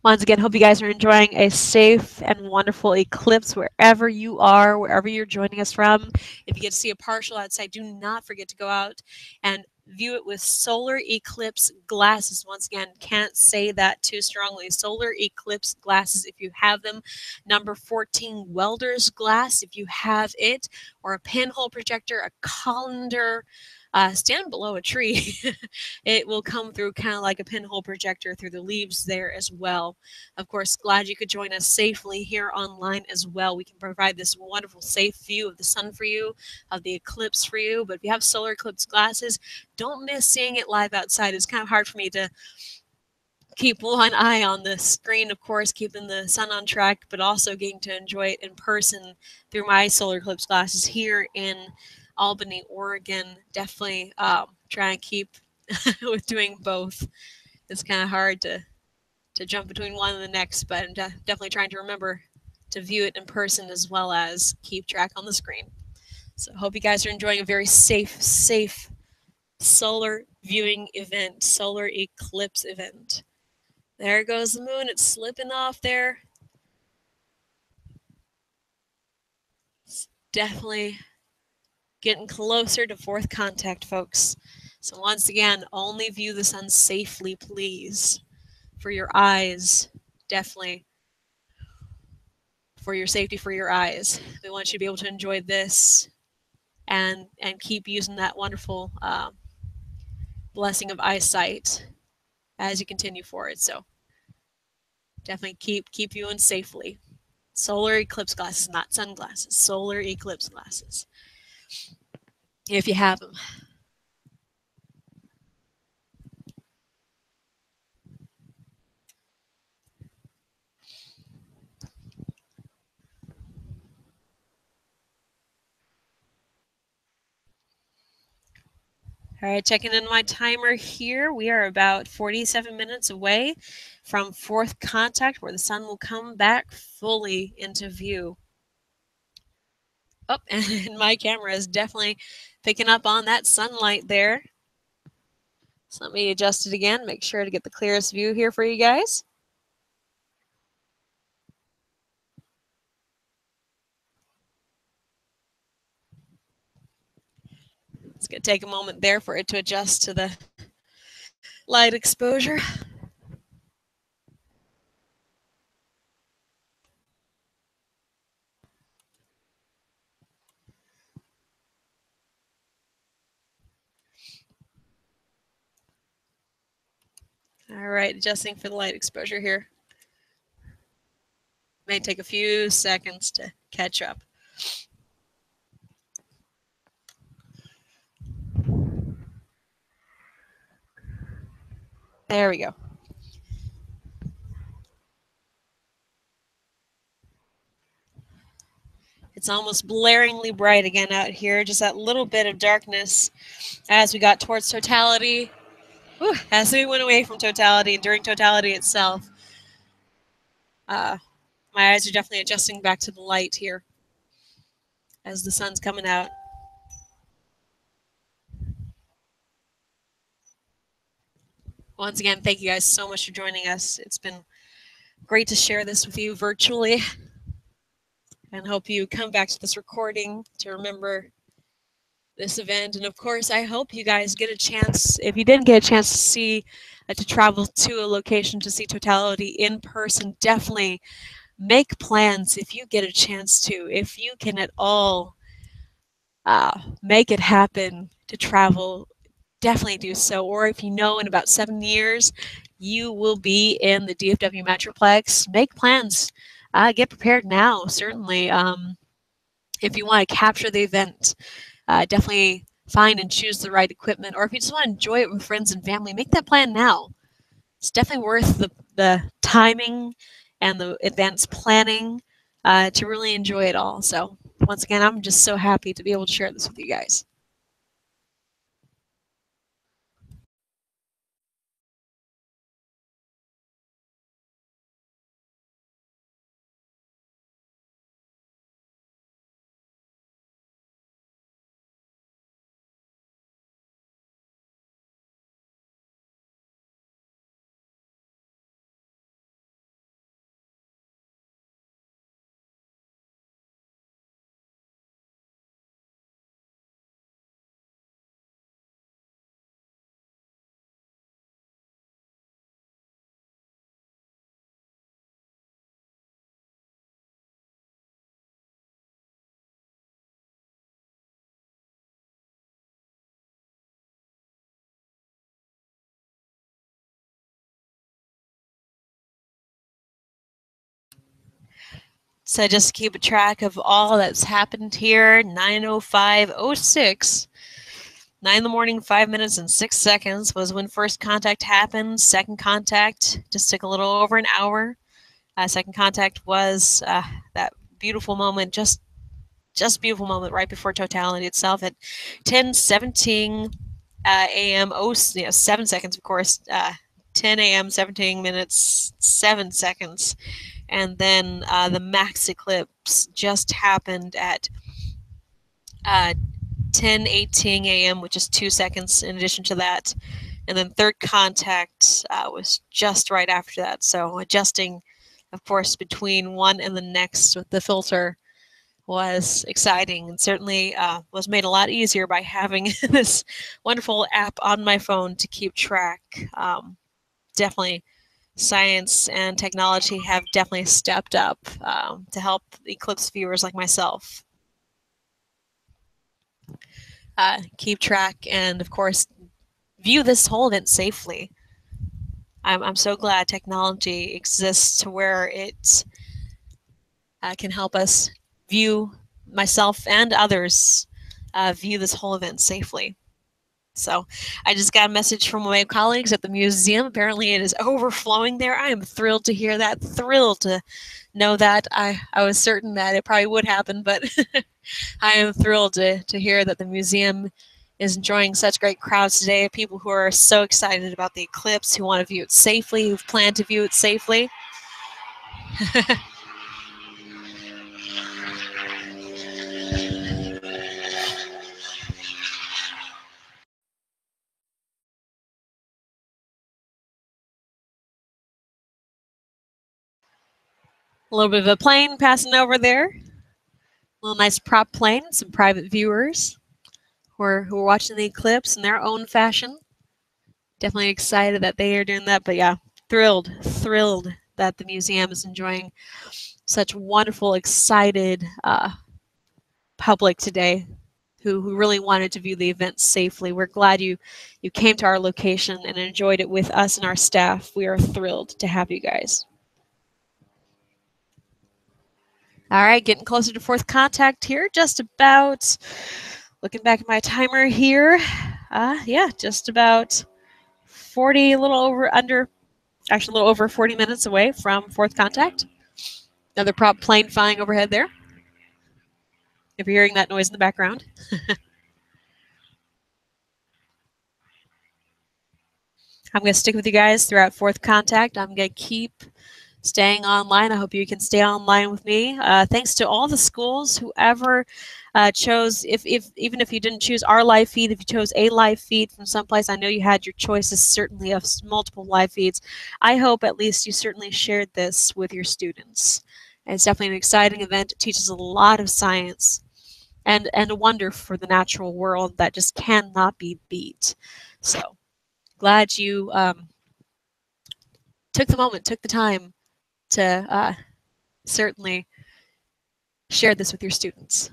Once again, hope you guys are enjoying a safe and wonderful eclipse wherever you are, wherever you're joining us from. If you get to see a partial outside, do not forget to go out and view it with solar eclipse glasses. Once again, can't say that too strongly. Solar eclipse glasses, if you have them. Number 14, welder's glass, if you have it, or a pinhole projector, a colander. Stand below a tree. It will come through kind of like a pinhole projector through the leaves there as well. Of course, glad you could join us safely here online as well. We can provide this wonderful safe view of the sun for you, of the eclipse for you. But if you have solar eclipse glasses, don't miss seeing it live outside. It's kind of hard for me to keep one eye on the screen, of course, keeping the sun on track, but also getting to enjoy it in person through my solar eclipse glasses here in Albany, Oregon. Definitely try and keep with doing both. It's kind of hard to jump between one and the next, but I'm definitely trying to remember to view it in person as well as keep track on the screen. So hope you guys are enjoying a very safe solar viewing event, solar eclipse event. There goes the moon. It's slipping off there. It's definitely getting closer to fourth contact, folks. So once again, only view the sun safely, please. For your eyes, definitely. For your safety, for your eyes. We want you to be able to enjoy this and keep using that wonderful blessing of eyesight as you continue forward. So definitely keep viewing safely. Solar eclipse glasses, not sunglasses. Solar eclipse glasses. If you have them. All right, checking in my timer here. We are about 47 minutes away from fourth contact, where the sun will come back fully into view. Oh, and my camera is definitely picking up on that sunlight there. So let me adjust it again, make sure to get the clearest view here for you guys. It's going to take a moment there for it to adjust to the light exposure. All right, adjusting for the light exposure here. May take a few seconds to catch up. There we go. It's almost blaringly bright again out here, just that little bit of darkness as we got towards totality. Whew, as we went away from totality and during totality itself, my eyes are definitely adjusting back to the light here as the sun's coming out. Once again, thank you guys so much for joining us. It's been great to share this with you virtually, and hope you come back to this recording to remember this event. And of course, I hope you guys get a chance, if you didn't get a chance to see, to travel to a location to see totality in person, definitely make plans if you get a chance to. If you can at all make it happen to travel, definitely do so. Or if you know in about 7 years you will be in the DFW Metroplex, make plans. Get prepared now, certainly. If you want to capture the event, definitely find and choose the right equipment. Or if you just want to enjoy it with friends and family, make that plan now. It's definitely worth the timing and the advanced planning to really enjoy it all. So once again, I'm just so happy to be able to share this with you guys. So just to keep a track of all that's happened here, 9:05:06, 9 in the morning, 5 minutes and 6 seconds was when first contact happened. Second contact just took a little over an hour. Second contact was that beautiful moment, just beautiful moment right before totality itself at 10:17 a.m. 7 seconds, of course. 10 a.m. 17 minutes 7 seconds. And then the max eclipse just happened at 10:18 a.m., which is 2 seconds in addition to that. And then third contact was just right after that. So adjusting, of course, between one and the next with the filter was exciting, and certainly was made a lot easier by having this wonderful app on my phone to keep track. Definitely science and technology have definitely stepped up to help Eclipse viewers like myself keep track and, of course, view this whole event safely. I'm so glad technology exists to where it can help us view, myself and others, view this whole event safely. So I just got a message from my colleagues at the museum. Apparently it is overflowing there. I am thrilled to hear that, thrilled to know that. I was certain that it probably would happen, but I am thrilled to hear that the museum is enjoying such great crowds today. People who are so excited about the eclipse, who want to view it safely, who've planned to view it safely. A little bit of a plane passing over there. A little nice prop plane, some private viewers who are watching the eclipse in their own fashion. Definitely excited that they are doing that, but yeah, thrilled that the museum is enjoying such wonderful, excited public today who really wanted to view the event safely. We're glad you came to our location and enjoyed it with us and our staff. We are thrilled to have you guys. All right, getting closer to fourth contact here, just about. Looking back at my timer here, yeah, just about 40, a little over 40 minutes away from fourth contact. Another prop plane flying overhead there. If you're hearing that noise in the background. I'm going to stick with you guys throughout fourth contact. I'm going to keep staying online. I hope you can stay online with me. Thanks to all the schools, whoever chose, even if you didn't choose our live feed, if you chose a live feed from someplace, I know you had your choices certainly of multiple live feeds. I hope at least you certainly shared this with your students. And it's definitely an exciting event. It teaches a lot of science and a wonder for the natural world that just cannot be beat. So glad you took the time to certainly share this with your students.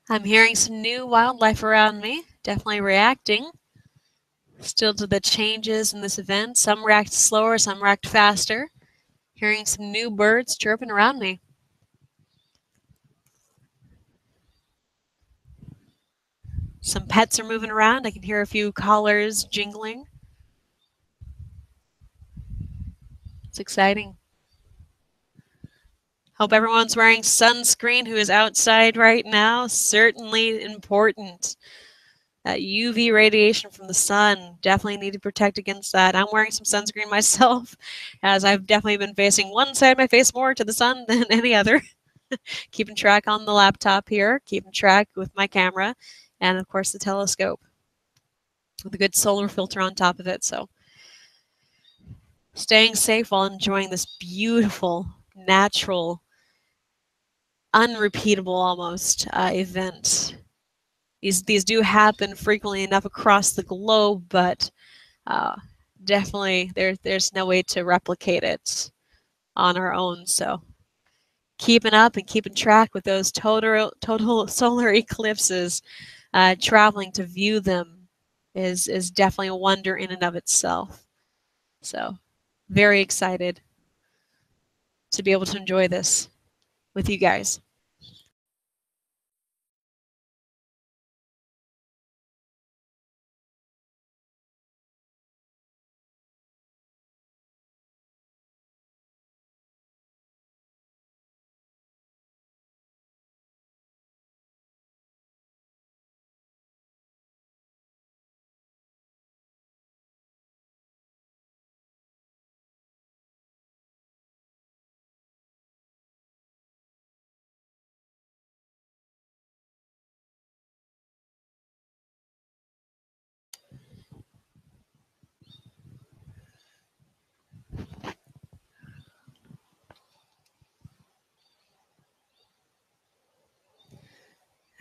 I'm hearing some new wildlife around me, definitely reacting still to the changes in this event. Some react slower, some react faster. Hearing some new birds chirping around me. Some pets are moving around. I can hear a few collars jingling. It's exciting. Hope everyone's wearing sunscreen who is outside right now. Certainly important. That UV radiation from the sun, definitely need to protect against that. I'm wearing some sunscreen myself, as I've definitely been facing one side of my face more to the sun than any other. Keeping track on the laptop here, keeping track with my camera, and of course the telescope with a good solar filter on top of it. So staying safe while enjoying this beautiful, natural, unrepeatable almost event. These do happen frequently enough across the globe, but definitely there's no way to replicate it on our own. So keeping up and keeping track with those total solar eclipses, traveling to view them is definitely a wonder in and of itself. So very excited to be able to enjoy this with you guys.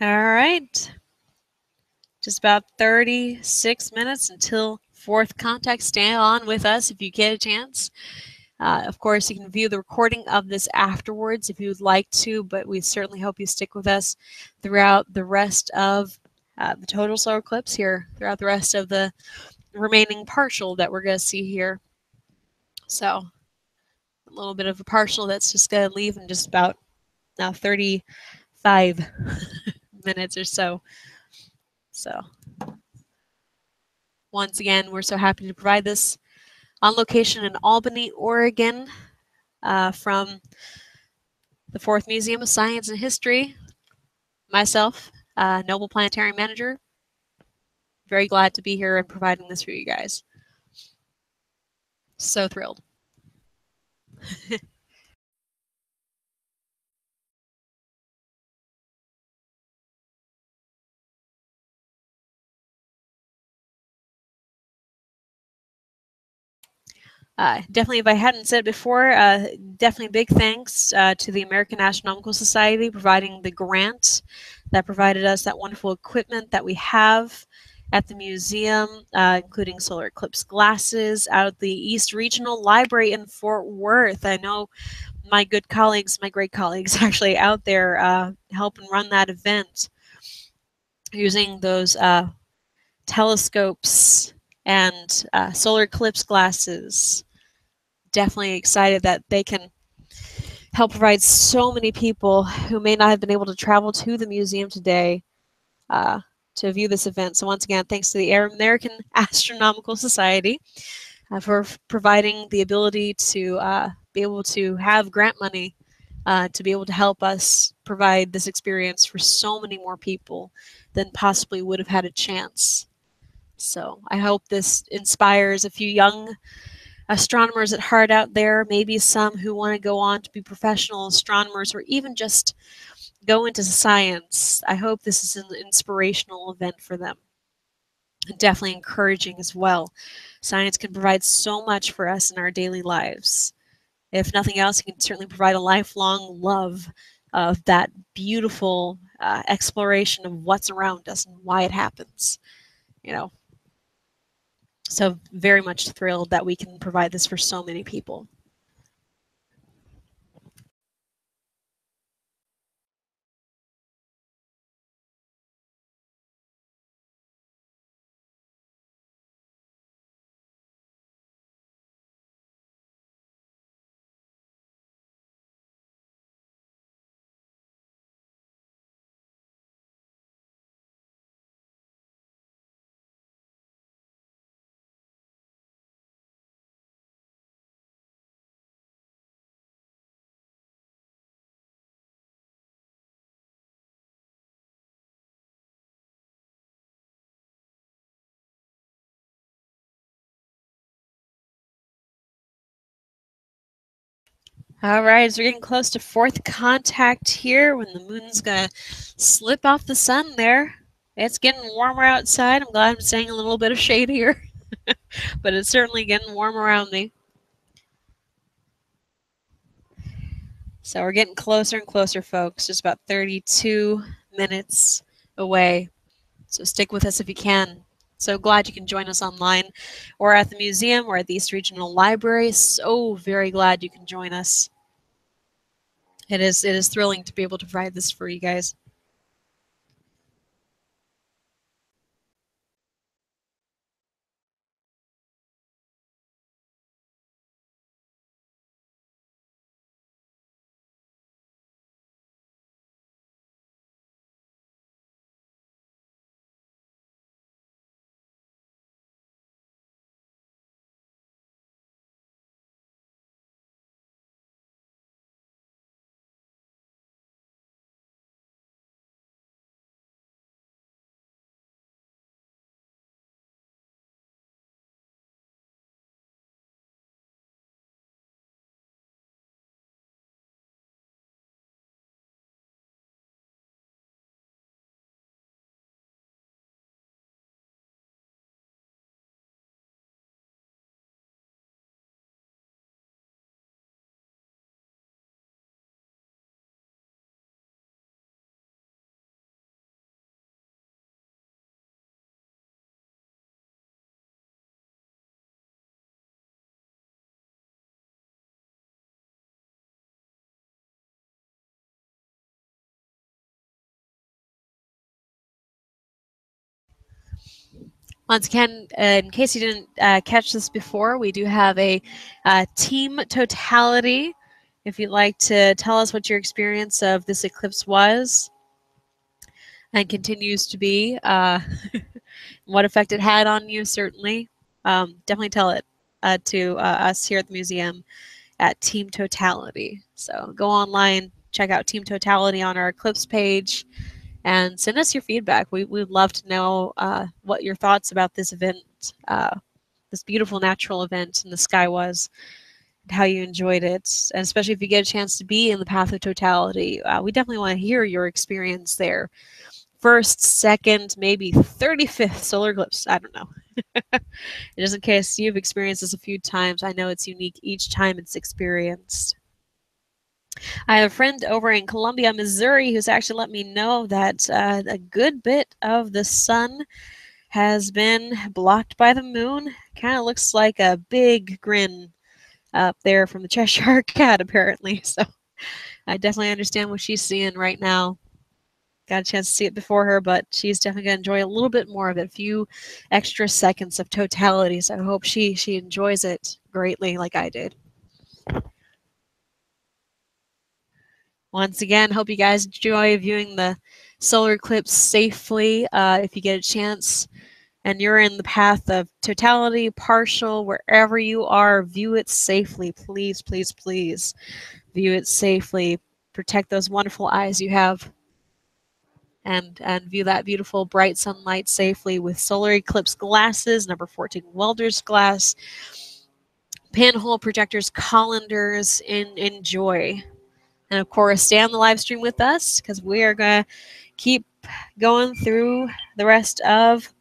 All right. Just about 36 minutes until fourth contact. Stay on with us if you get a chance. Of course, you can view the recording of this afterwards if you would like to, but we certainly hope you stick with us throughout the rest of the total solar eclipse here, throughout the rest of the remaining partial that we're going to see here. So a little bit of a partial that's just going to leave in just about now 35 minutes or so. So once again, we're so happy to provide this on location in Albany, Oregon, from the Fourth Museum of Science and History. Myself, Noble Planetarium Manager, very glad to be here and providing this for you guys. So thrilled. Definitely, if I hadn't said it before, definitely big thanks to the American Astronomical Society providing the grant that provided us that wonderful equipment that we have at the museum, including solar eclipse glasses out of the East Regional Library in Fort Worth. I know my good colleagues, my great colleagues actually out there helping run that event using those telescopes and solar eclipse glasses. Definitely excited that they can help provide so many people who may not have been able to travel to the museum today to view this event. So once again, thanks to the American Astronomical Society for providing the ability to be able to have grant money to be able to help us provide this experience for so many more people than possibly would have had a chance. So I hope this inspires a few young astronomers at heart out there, maybe some who want to go on to be professional astronomers or even just go into science. I hope this is an inspirational event for them. Definitely encouraging as well. Science can provide so much for us in our daily lives. If nothing else, it can certainly provide a lifelong love of that beautiful exploration of what's around us and why it happens. You know, so very much thrilled that we can provide this for so many people. All right, so we're getting close to fourth contact here when the moon's going to slip off the sun there. It's getting warmer outside. I'm glad I'm staying a little bit of shade here, but it's certainly getting warm around me. So we're getting closer and closer, folks. Just about 32 minutes away. So stick with us if you can. So glad you can join us online or at the museum or at the East Regional Library. So very glad you can join us. It is thrilling to be able to provide this for you guys. Once again, in case you didn't catch this before, we do have a team totality. If you'd like to tell us what your experience of this eclipse was and continues to be, what effect it had on you, certainly, definitely tell it to us here at the museum at Team Totality. So go online, check out Team Totality on our Eclipse page, and send us your feedback. We'd love to know what your thoughts about this event, this beautiful natural event in the sky was, and how you enjoyed it. And especially if you get a chance to be in the path of totality, we definitely want to hear your experience there. First, second, maybe 35th solar eclipse. I don't know. Just in case you've experienced this a few times, I know it's unique each time it's experienced. I have a friend over in Columbia, Missouri, who's actually let me know that a good bit of the sun has been blocked by the moon. Kind of looks like a big grin up there from the Cheshire Cat, apparently. So I definitely understand what she's seeing right now. Got a chance to see it before her, but she's definitely going to enjoy a little bit more of it, a few extra seconds of totality. So I hope she enjoys it greatly like I did. Once again, hope you guys enjoy viewing the solar eclipse safely. If you get a chance and you're in the path of totality, partial, wherever you are, view it safely. Please, please, please view it safely. Protect those wonderful eyes you have. And view that beautiful bright sunlight safely with solar eclipse glasses, number 14 welder's glass, pinhole projectors, colanders. Enjoy. And of course, stay on the live stream with us because we are going to keep going through the rest of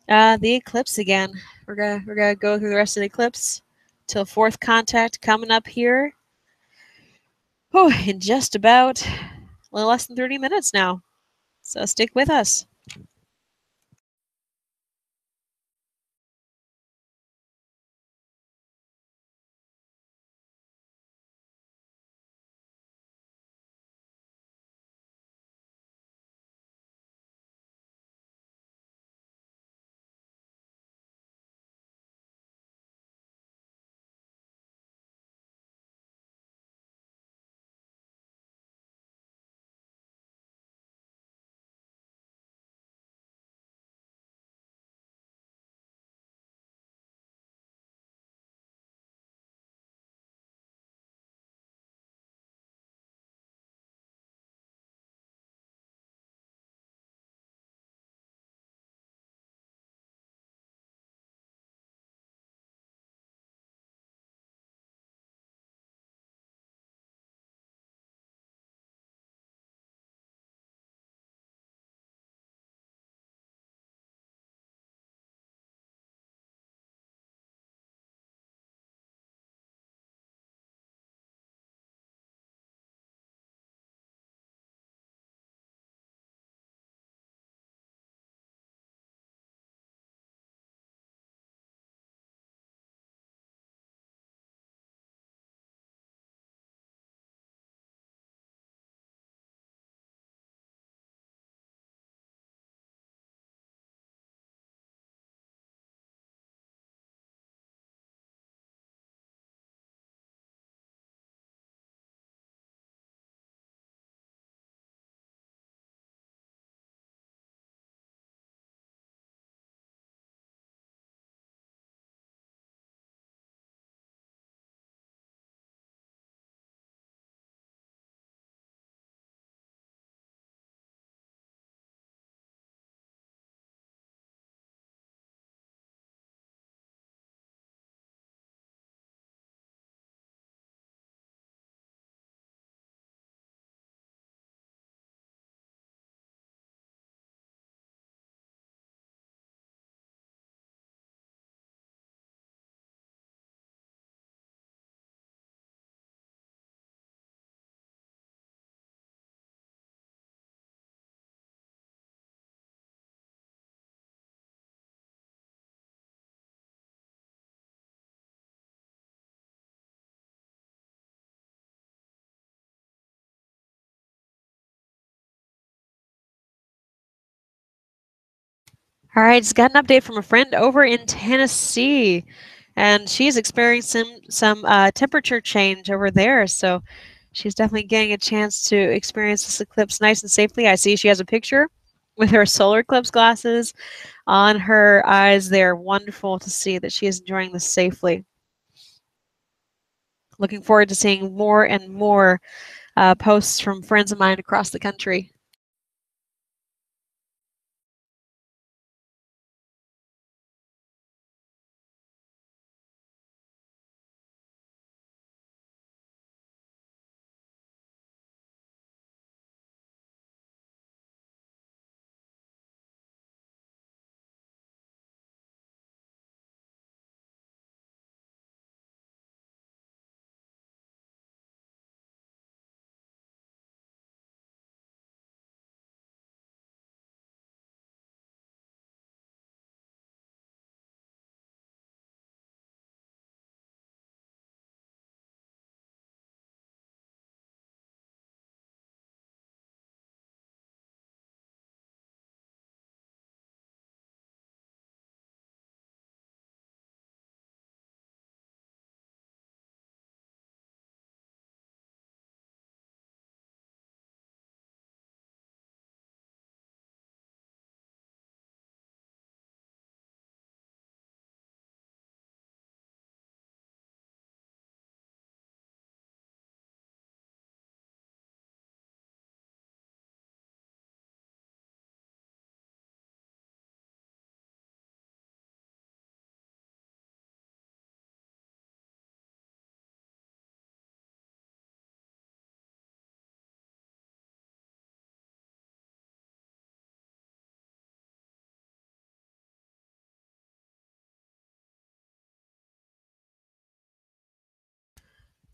the eclipse again. We're gonna go through the rest of the eclipse till fourth contact coming up here. Oh, in just about a little less than 30 minutes now. So stick with us. All right, just got an update from a friend over in Tennessee, and she's experiencing some temperature change over there. So she's definitely getting a chance to experience this eclipse nice and safely. I see she has a picture with her solar eclipse glasses on her eyes. They're wonderful to see that she is enjoying this safely. Looking forward to seeing more and more posts from friends of mine across the country.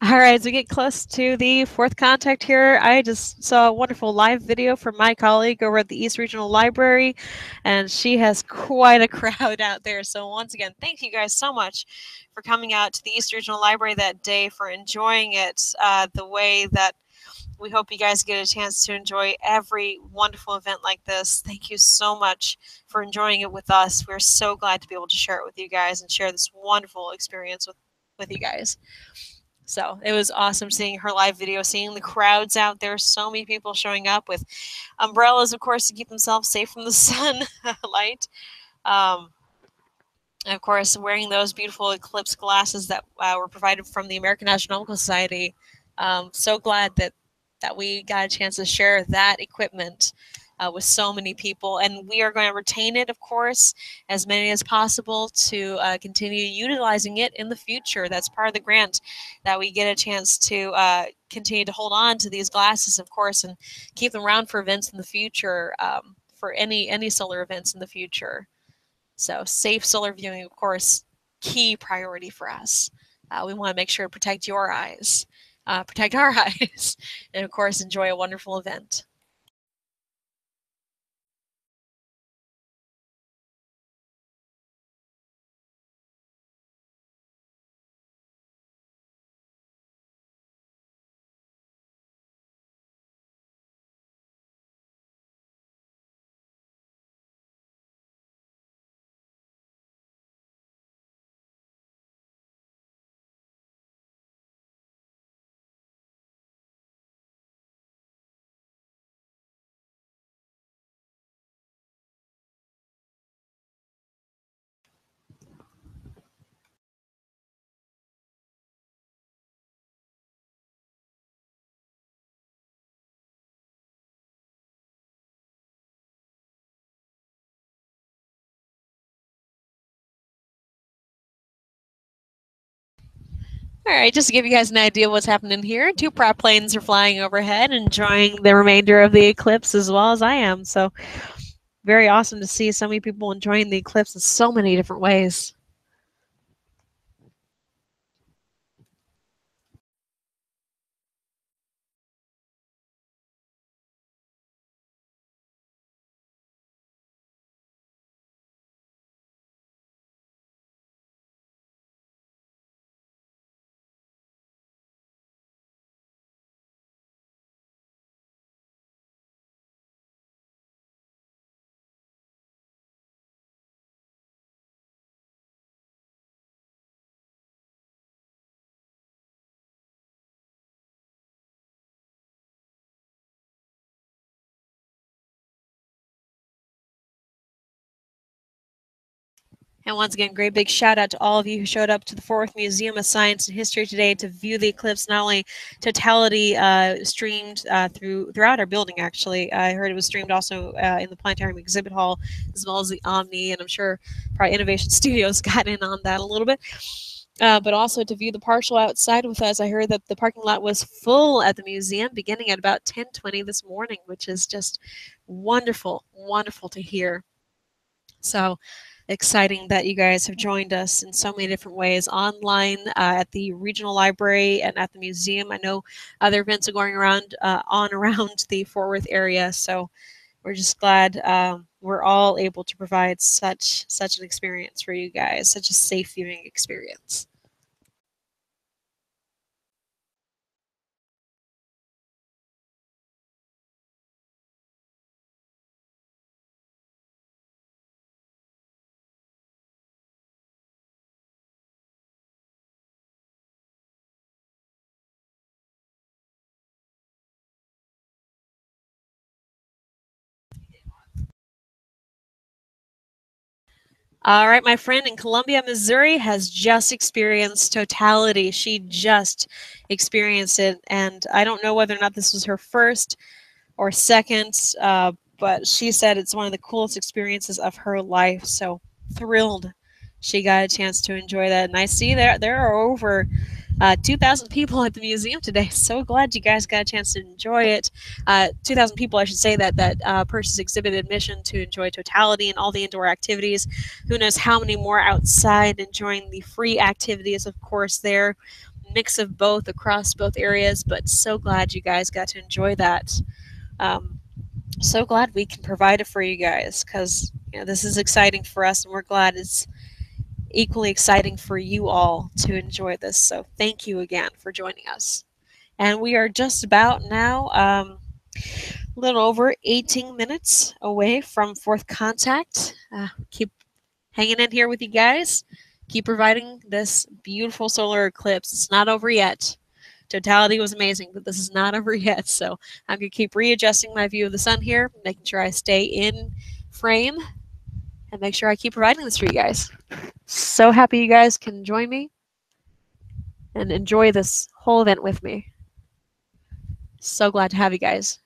All right, as we get close to the fourth contact here, I just saw a wonderful live video from my colleague over at the East Regional Library, and she has quite a crowd out there. So once again, thank you guys so much for coming out to the East Regional Library that day, for enjoying it the way that we hope you guys get a chance to enjoy every wonderful event like this. Thank you so much for enjoying it with us. We're so glad to be able to share it with you guys and share this wonderful experience with you guys. So it was awesome seeing her live video, seeing the crowds out there, so many people showing up with umbrellas, of course, to keep themselves safe from the sun light. Um, and of course, wearing those beautiful Eclipse glasses that were provided from the American Astronomical Society. So glad that we got a chance to share that equipment with so many people, and we are going to retain it, of course, as many as possible to continue utilizing it in the future. That's part of the grant, that we get a chance to continue to hold on to these glasses, of course, and keep them around for events in the future, for any solar events in the future. So safe solar viewing, of course, key priority for us. We want to make sure to protect your eyes, protect our eyes, and of course, enjoy a wonderful event. All right, just to give you guys an idea of what's happening here, two prop planes are flying overhead, enjoying the remainder of the eclipse as well as I am. So very awesome to see so many people enjoying the eclipse in so many different ways. And once again, great big shout out to all of you who showed up to the Fort Worth Museum of Science and History today to view the eclipse. Not only totality streamed throughout our building, actually. I heard it was streamed also in the Planetarium Exhibit Hall, as well as the Omni, and I'm sure probably Innovation Studios got in on that a little bit. But also to view the partial outside with us. I heard that the parking lot was full at the museum beginning at about 10:20 this morning, which is just wonderful, wonderful to hear. So exciting that you guys have joined us in so many different ways online, at the regional library and at the museum. I know other events are going around around the Fort Worth area, so we're just glad we're all able to provide such an experience for you guys, such a safe viewing experience. All right, my friend in Columbia, Missouri has just experienced totality. She just experienced it, and I don't know whether or not this was her first or second, but she said it's one of the coolest experiences of her life. So thrilled she got a chance to enjoy that. And I see there are over 2,000 people at the museum today. So glad you guys got a chance to enjoy it. 2,000 people, I should say, that purchased exhibit admission to enjoy totality and all the indoor activities. Who knows how many more outside enjoying the free activities, of course, there. Mix of both across both areas, but so glad you guys got to enjoy that. So glad we can provide it for you guys, because this is exciting for us, and we're glad it's equally exciting for you all to enjoy this. So thank you again for joining us. And we are just about now a little over 18 minutes away from fourth contact. Keep hanging in here with you guys. Keep providing this beautiful solar eclipse. It's not over yet. Totality was amazing, but this is not over yet. So I'm going to keep readjusting my view of the sun here, making sure I stay in frame, and make sure I keep providing this for you guys. So happy you guys can join me and enjoy this whole event with me. So glad to have you guys.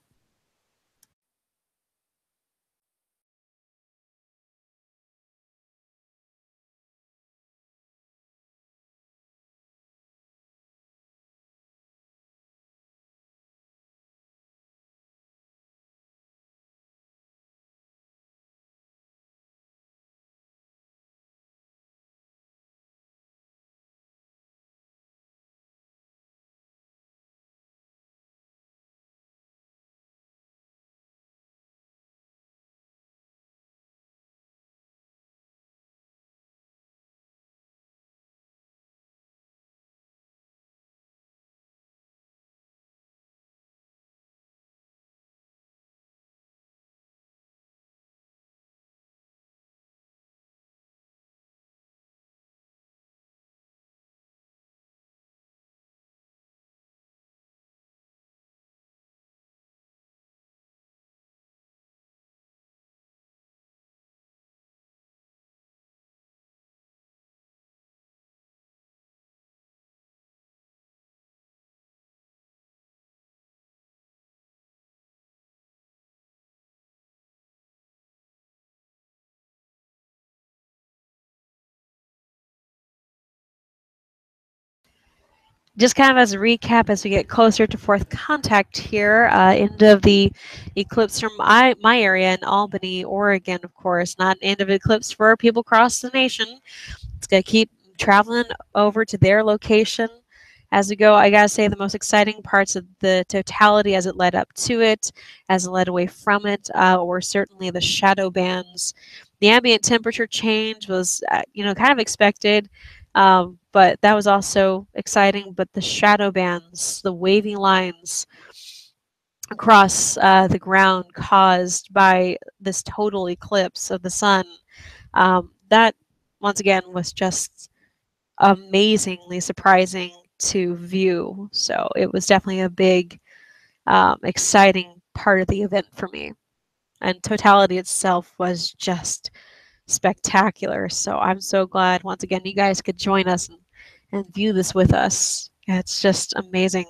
Just kind of as a recap, as we get closer to fourth contact here, end of the eclipse from my area in Albany, Oregon, of course, not end of eclipse for people across the nation. It's going to keep traveling over to their location as we go. I got to say, the most exciting parts of the totality as it led up to it, as it led away from it, were certainly the shadow bands. The ambient temperature change was, kind of expected. But that was also exciting. But the shadow bands, the wavy lines across the ground caused by this total eclipse of the sun, that once again was just amazingly surprising to view. So it was definitely a big, exciting part of the event for me. And totality itself was just spectacular. So I'm so glad once again you guys could join us and view this with us. It's just amazing.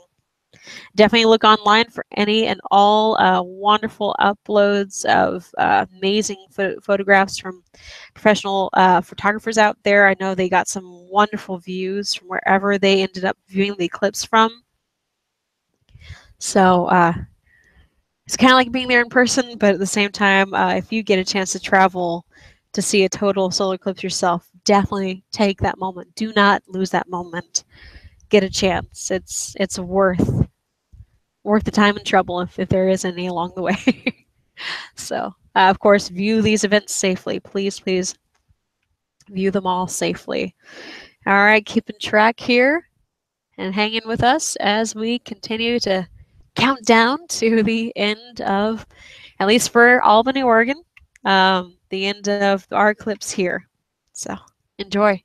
Definitely look online for any and all wonderful uploads of amazing photographs from professional photographers out there. I know they got some wonderful views from wherever they ended up viewing the eclipse from. So it's kind of like being there in person, but at the same time, if you get a chance to travel to see a total solar eclipse yourself, definitely take that moment. Do not lose that moment. Get a chance. It's worth the time and trouble if there is any along the way. So, of course, view these events safely. Please, please view them all safely. All right, keeping track here and hanging with us as we continue to count down to the end of, at least for Albany, Oregon, the end of our eclipse here. So enjoy.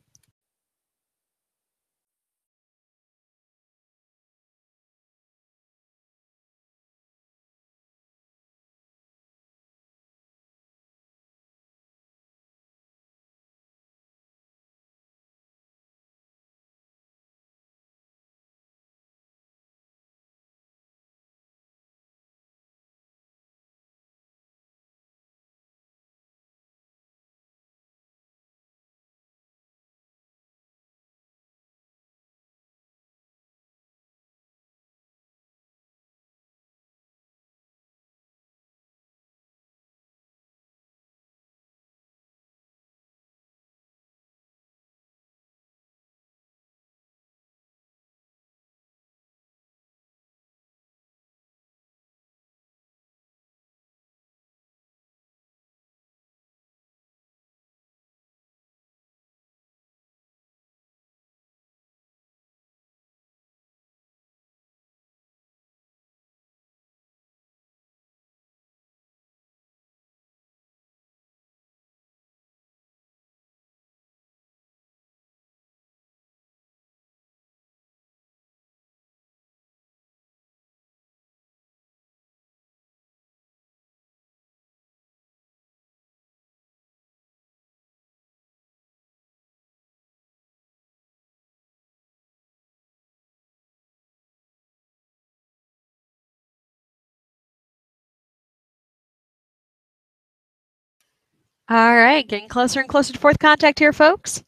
All right, getting closer and closer to fourth contact here, folks.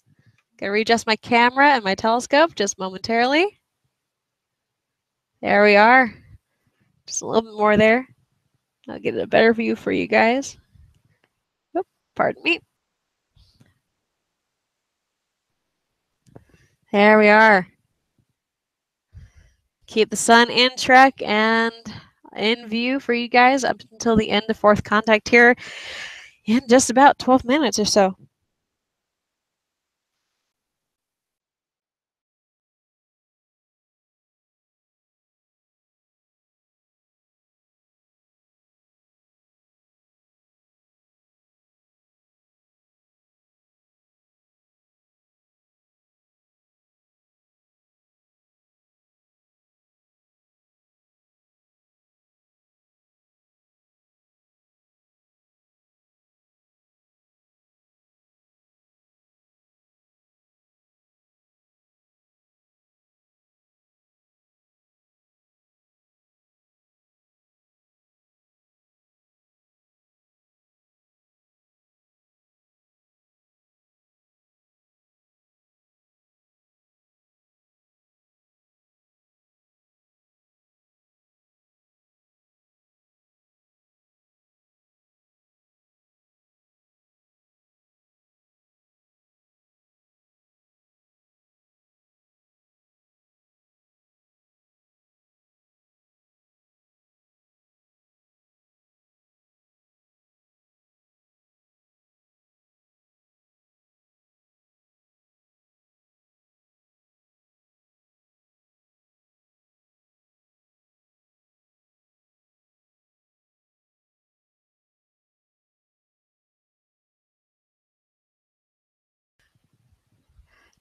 Gonna readjust my camera and my telescope just momentarily. There we are. Just a little bit more there. I'll get a better view for you guys. Oop, pardon me. There we are. Keep the sun in track and in view for you guys up until the end of fourth contact here in just about 12 minutes or so.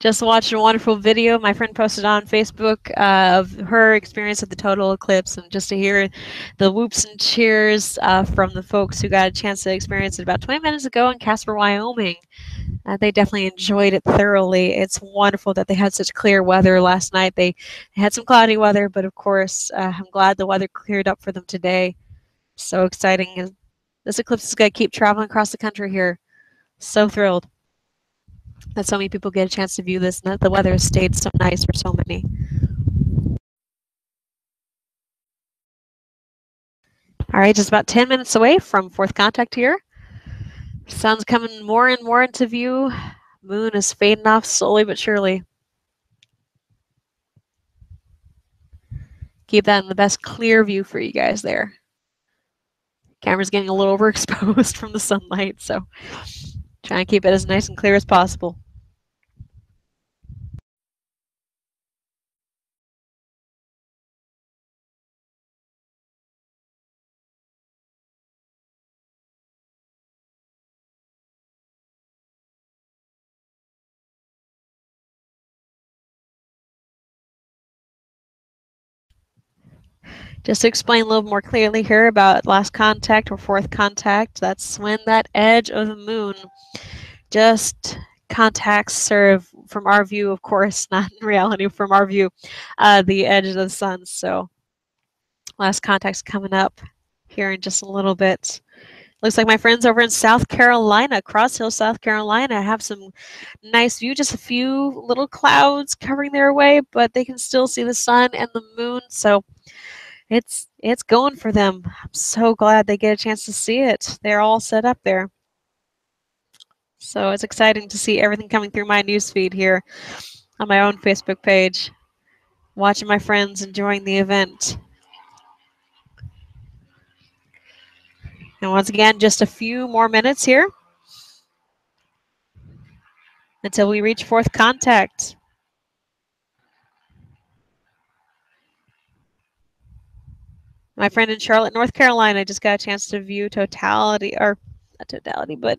Just watched a wonderful video my friend posted on Facebook of her experience at the total eclipse, and just to hear the whoops and cheers from the folks who got a chance to experience it about 20 minutes ago in Casper, Wyoming. They definitely enjoyed it thoroughly. It's wonderful that they had such clear weather last night. They had some cloudy weather, but of course, I'm glad the weather cleared up for them today. So exciting. And this eclipse is going to keep traveling across the country here. So thrilled that so many people get a chance to view this and that the weather has stayed so nice for so many. All right, just about 10 minutes away from fourth contact here. Sun's coming more and more into view. Moon is fading off slowly but surely. Keep that in the best clear view for you guys there. Camera's getting a little overexposed from the sunlight, so try and keep it as nice and clear as possible. Just to explain a little more clearly here about last contact or fourth contact, that's when that edge of the moon just contacts serve from our view, of course, not in reality, from our view, the edge of the sun. So last contact's coming up here in just a little bit. Looks like my friends over in South Carolina, Cross Hill, South Carolina, have some nice view. Just a few little clouds covering their way, but they can still see the sun and the moon. So it's going for them. I'm so glad they get a chance to see it. They're all set up there. So it's exciting to see everything coming through my newsfeed here on my own Facebook page. Watching my friends enjoying the event. And once again, just a few more minutes here until we reach fourth contact. My friend in Charlotte, North Carolina, just got a chance to view totality, or not totality, but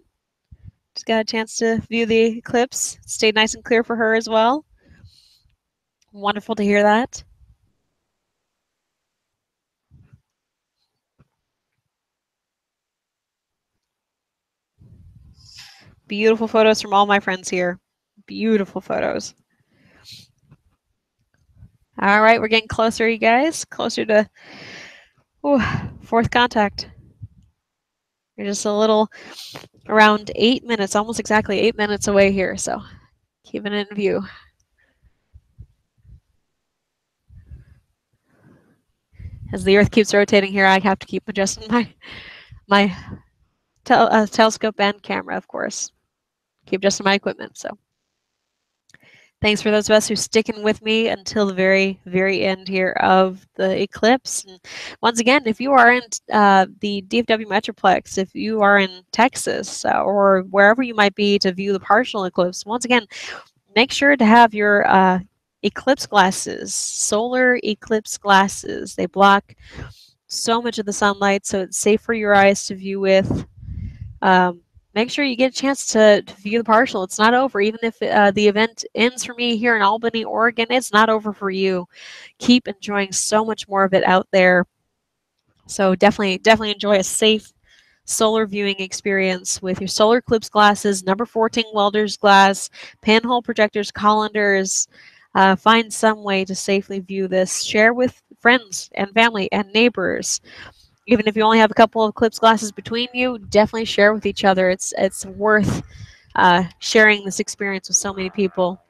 just got a chance to view the eclipse. Stayed nice and clear for her as well. Wonderful to hear that. Beautiful photos from all my friends here. Beautiful photos. All right, we're getting closer, you guys. Closer to fourth contact. You're just a little around 8 minutes, almost exactly 8 minutes away here, so keeping it in view. As the Earth keeps rotating here, I have to keep adjusting my telescope and camera, of course. Keep adjusting my equipment, so. Thanks for those of us who are sticking with me until the very, very end here of the eclipse. And once again, if you are in the DFW Metroplex, if you are in Texas or wherever you might be to view the partial eclipse, once again, make sure to have your eclipse glasses, solar eclipse glasses. They block so much of the sunlight, so it's safe for your eyes to view with. Make sure you get a chance to view the partial. It's not over. Even if the event ends for me here in Albany, Oregon, it's not over for you. Keep enjoying so much more of it out there. So definitely enjoy a safe solar viewing experience with your solar eclipse glasses, number 14 welder's glass, pinhole projectors, colanders. Find some way to safely view this. Share with friends and family and neighbors. Even if you only have a couple of eclipse glasses between you, definitely share with each other. It's worth sharing this experience with so many people.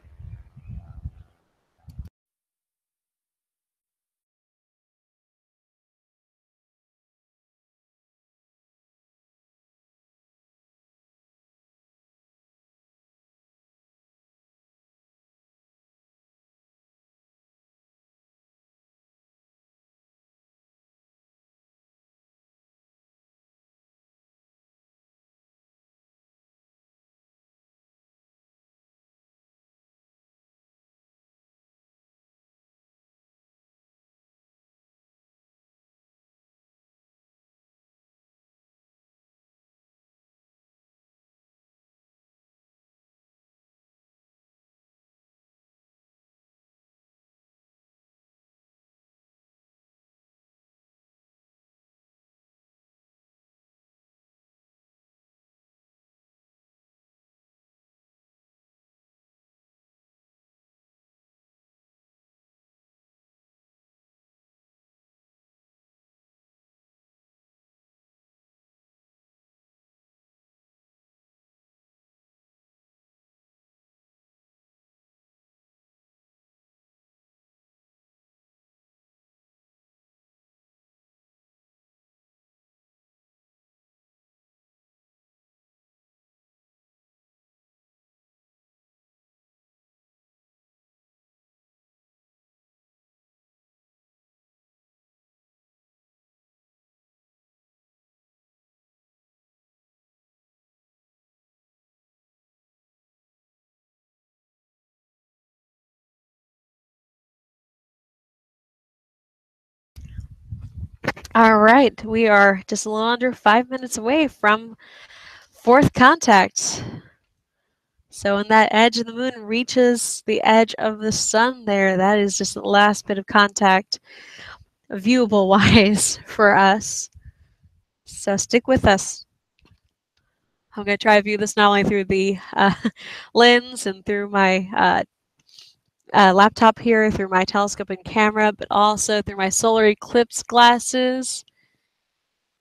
All right, we are just a little under 5 minutes away from fourth contact. So when that edge of the moon reaches the edge of the sun there, that is just the last bit of contact, viewable wise, for us. So stick with us. I'm going to try to view this not only through the lens and through my laptop here, through my telescope and camera, but also through my solar eclipse glasses.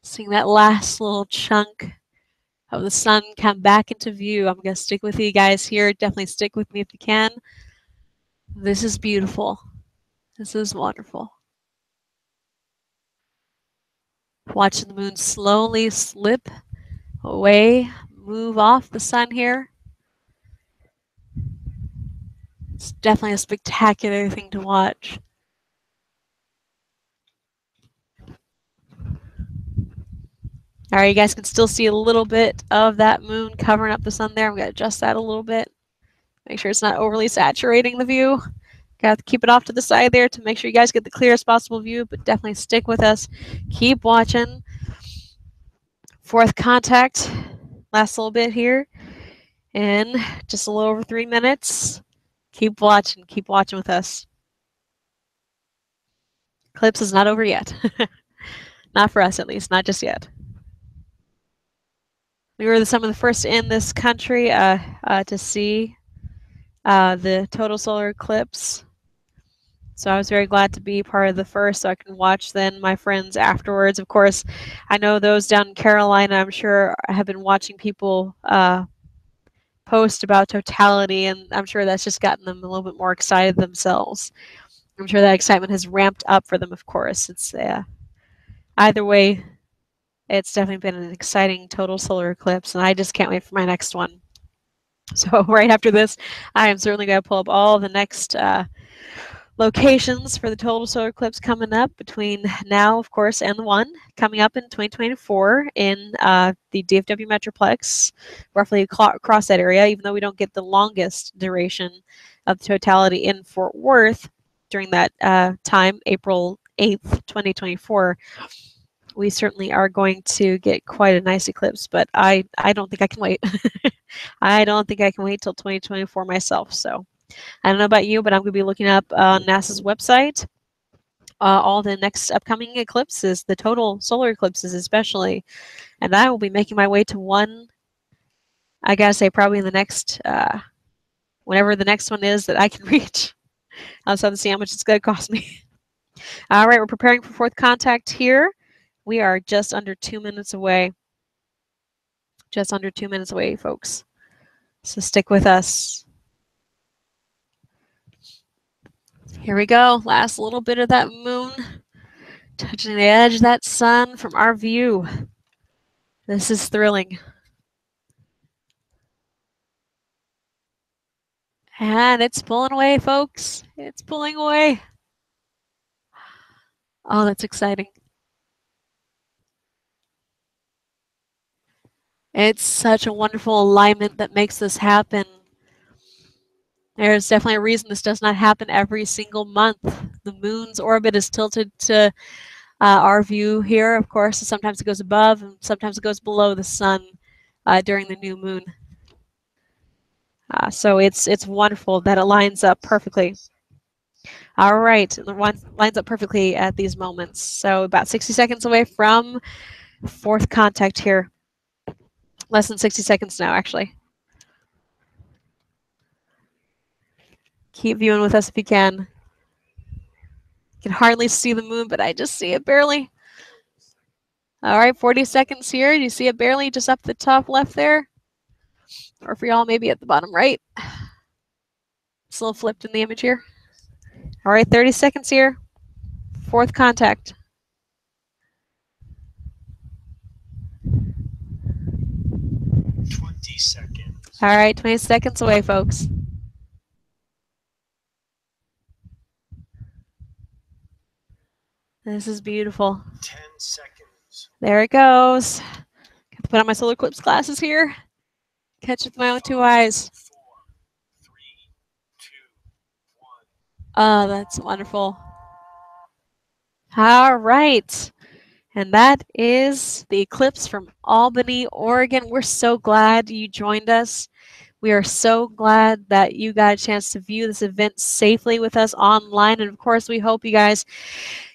Seeing that last little chunk of the sun come back into view. I'm going to stick with you guys here. Definitely stick with me if you can. This is beautiful. This is wonderful. Watching the moon slowly slip away, move off the sun here. It's definitely a spectacular thing to watch. All right, you guys can still see a little bit of that moon covering up the sun there. I'm going to adjust that a little bit. Make sure it's not overly saturating the view. Got to keep it off to the side there to make sure you guys get the clearest possible view, but definitely stick with us. Keep watching. Fourth contact. Last little bit here. In just a little over 3 minutes. Keep watching with us. Eclipse is not over yet. Not for us, at least. Not just yet. We were some of the first in this country to see the total solar eclipse. So I was very glad to be part of the first, so I can watch then my friends afterwards. Of course, I know those down in Carolina, I'm sure, have been watching people post about totality, and I'm sure that's just gotten them a little bit more excited themselves. I'm sure that excitement has ramped up for them, of course. It's either way, it's definitely been an exciting total solar eclipse, and I just can't wait for my next one. So right after this, I am certainly going to pull up all the next locations for the total solar eclipse coming up between now, of course, and the one coming up in 2024 in the DFW Metroplex, roughly across that area, even though we don't get the longest duration of the totality in Fort Worth during that time, April 8th, 2024. We certainly are going to get quite a nice eclipse, but I don't think I can wait. I don't think I can wait till 2024 myself. So I don't know about you, but I'm going to be looking up on NASA's website all the next upcoming eclipses, the total solar eclipses especially, and I will be making my way to one, I gotta say, probably in the next, whenever the next one is that I can reach. I'll just have to see how much it's going to cost me. All right, we're preparing for fourth contact here. We are just under 2 minutes away. Just under 2 minutes away, folks. So stick with us. Here we go. Last little bit of that moon. Touching the edge of that sun from our view. This is thrilling. And it's pulling away, folks. It's pulling away. Oh, that's exciting. It's such a wonderful alignment that makes this happen. There's definitely a reason this does not happen every single month. The moon's orbit is tilted to our view here, of course. Sometimes it goes above and sometimes it goes below the sun during the new moon. So it's wonderful that it lines up perfectly. All right, it lines up perfectly at these moments. So about 60 seconds away from fourth contact here. Less than 60 seconds now, actually. Keep viewing with us if you can. You can hardly see the moon, but I just see it barely. All right, 40 seconds here. Do you see it barely just up the top left there? Or for y'all, maybe at the bottom right. It's a little flipped in the image here. All right, 30 seconds here. Fourth contact. 20 seconds. All right, 20 seconds away, folks. This is beautiful. 10 seconds. There it goes. Got to put on my solar eclipse glasses here. Catch it with my own two eyes. 4, 3, 2, 1. Oh, that's wonderful. All right. And that is the Eclipse from Albany, Oregon. We're so glad you joined us. We are so glad that you got a chance to view this event safely with us online. And of course, we hope you guys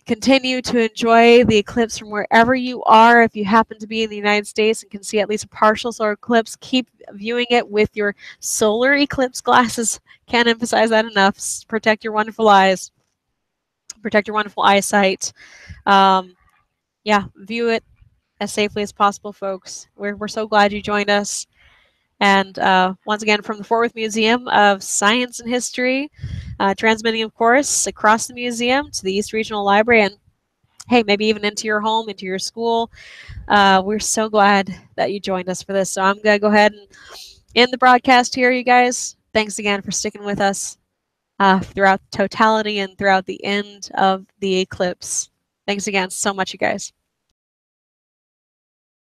continue to enjoy the eclipse from wherever you are. If you happen to be in the United States and can see at least a partial solar eclipse, keep viewing it with your solar eclipse glasses. Can't emphasize that enough. Protect your wonderful eyes. Protect your wonderful eyesight. Yeah, view it as safely as possible, folks. We're so glad you joined us. And once again, from the Fort Worth Museum of Science and History, transmitting, of course, across the museum to the East Regional Library, and hey, maybe even into your home, into your school. We're so glad that you joined us for this. So I'm going to go ahead and end the broadcast here, you guys. Thanks again for sticking with us throughout the totality and throughout the end of the eclipse. Thanks again so much, you guys.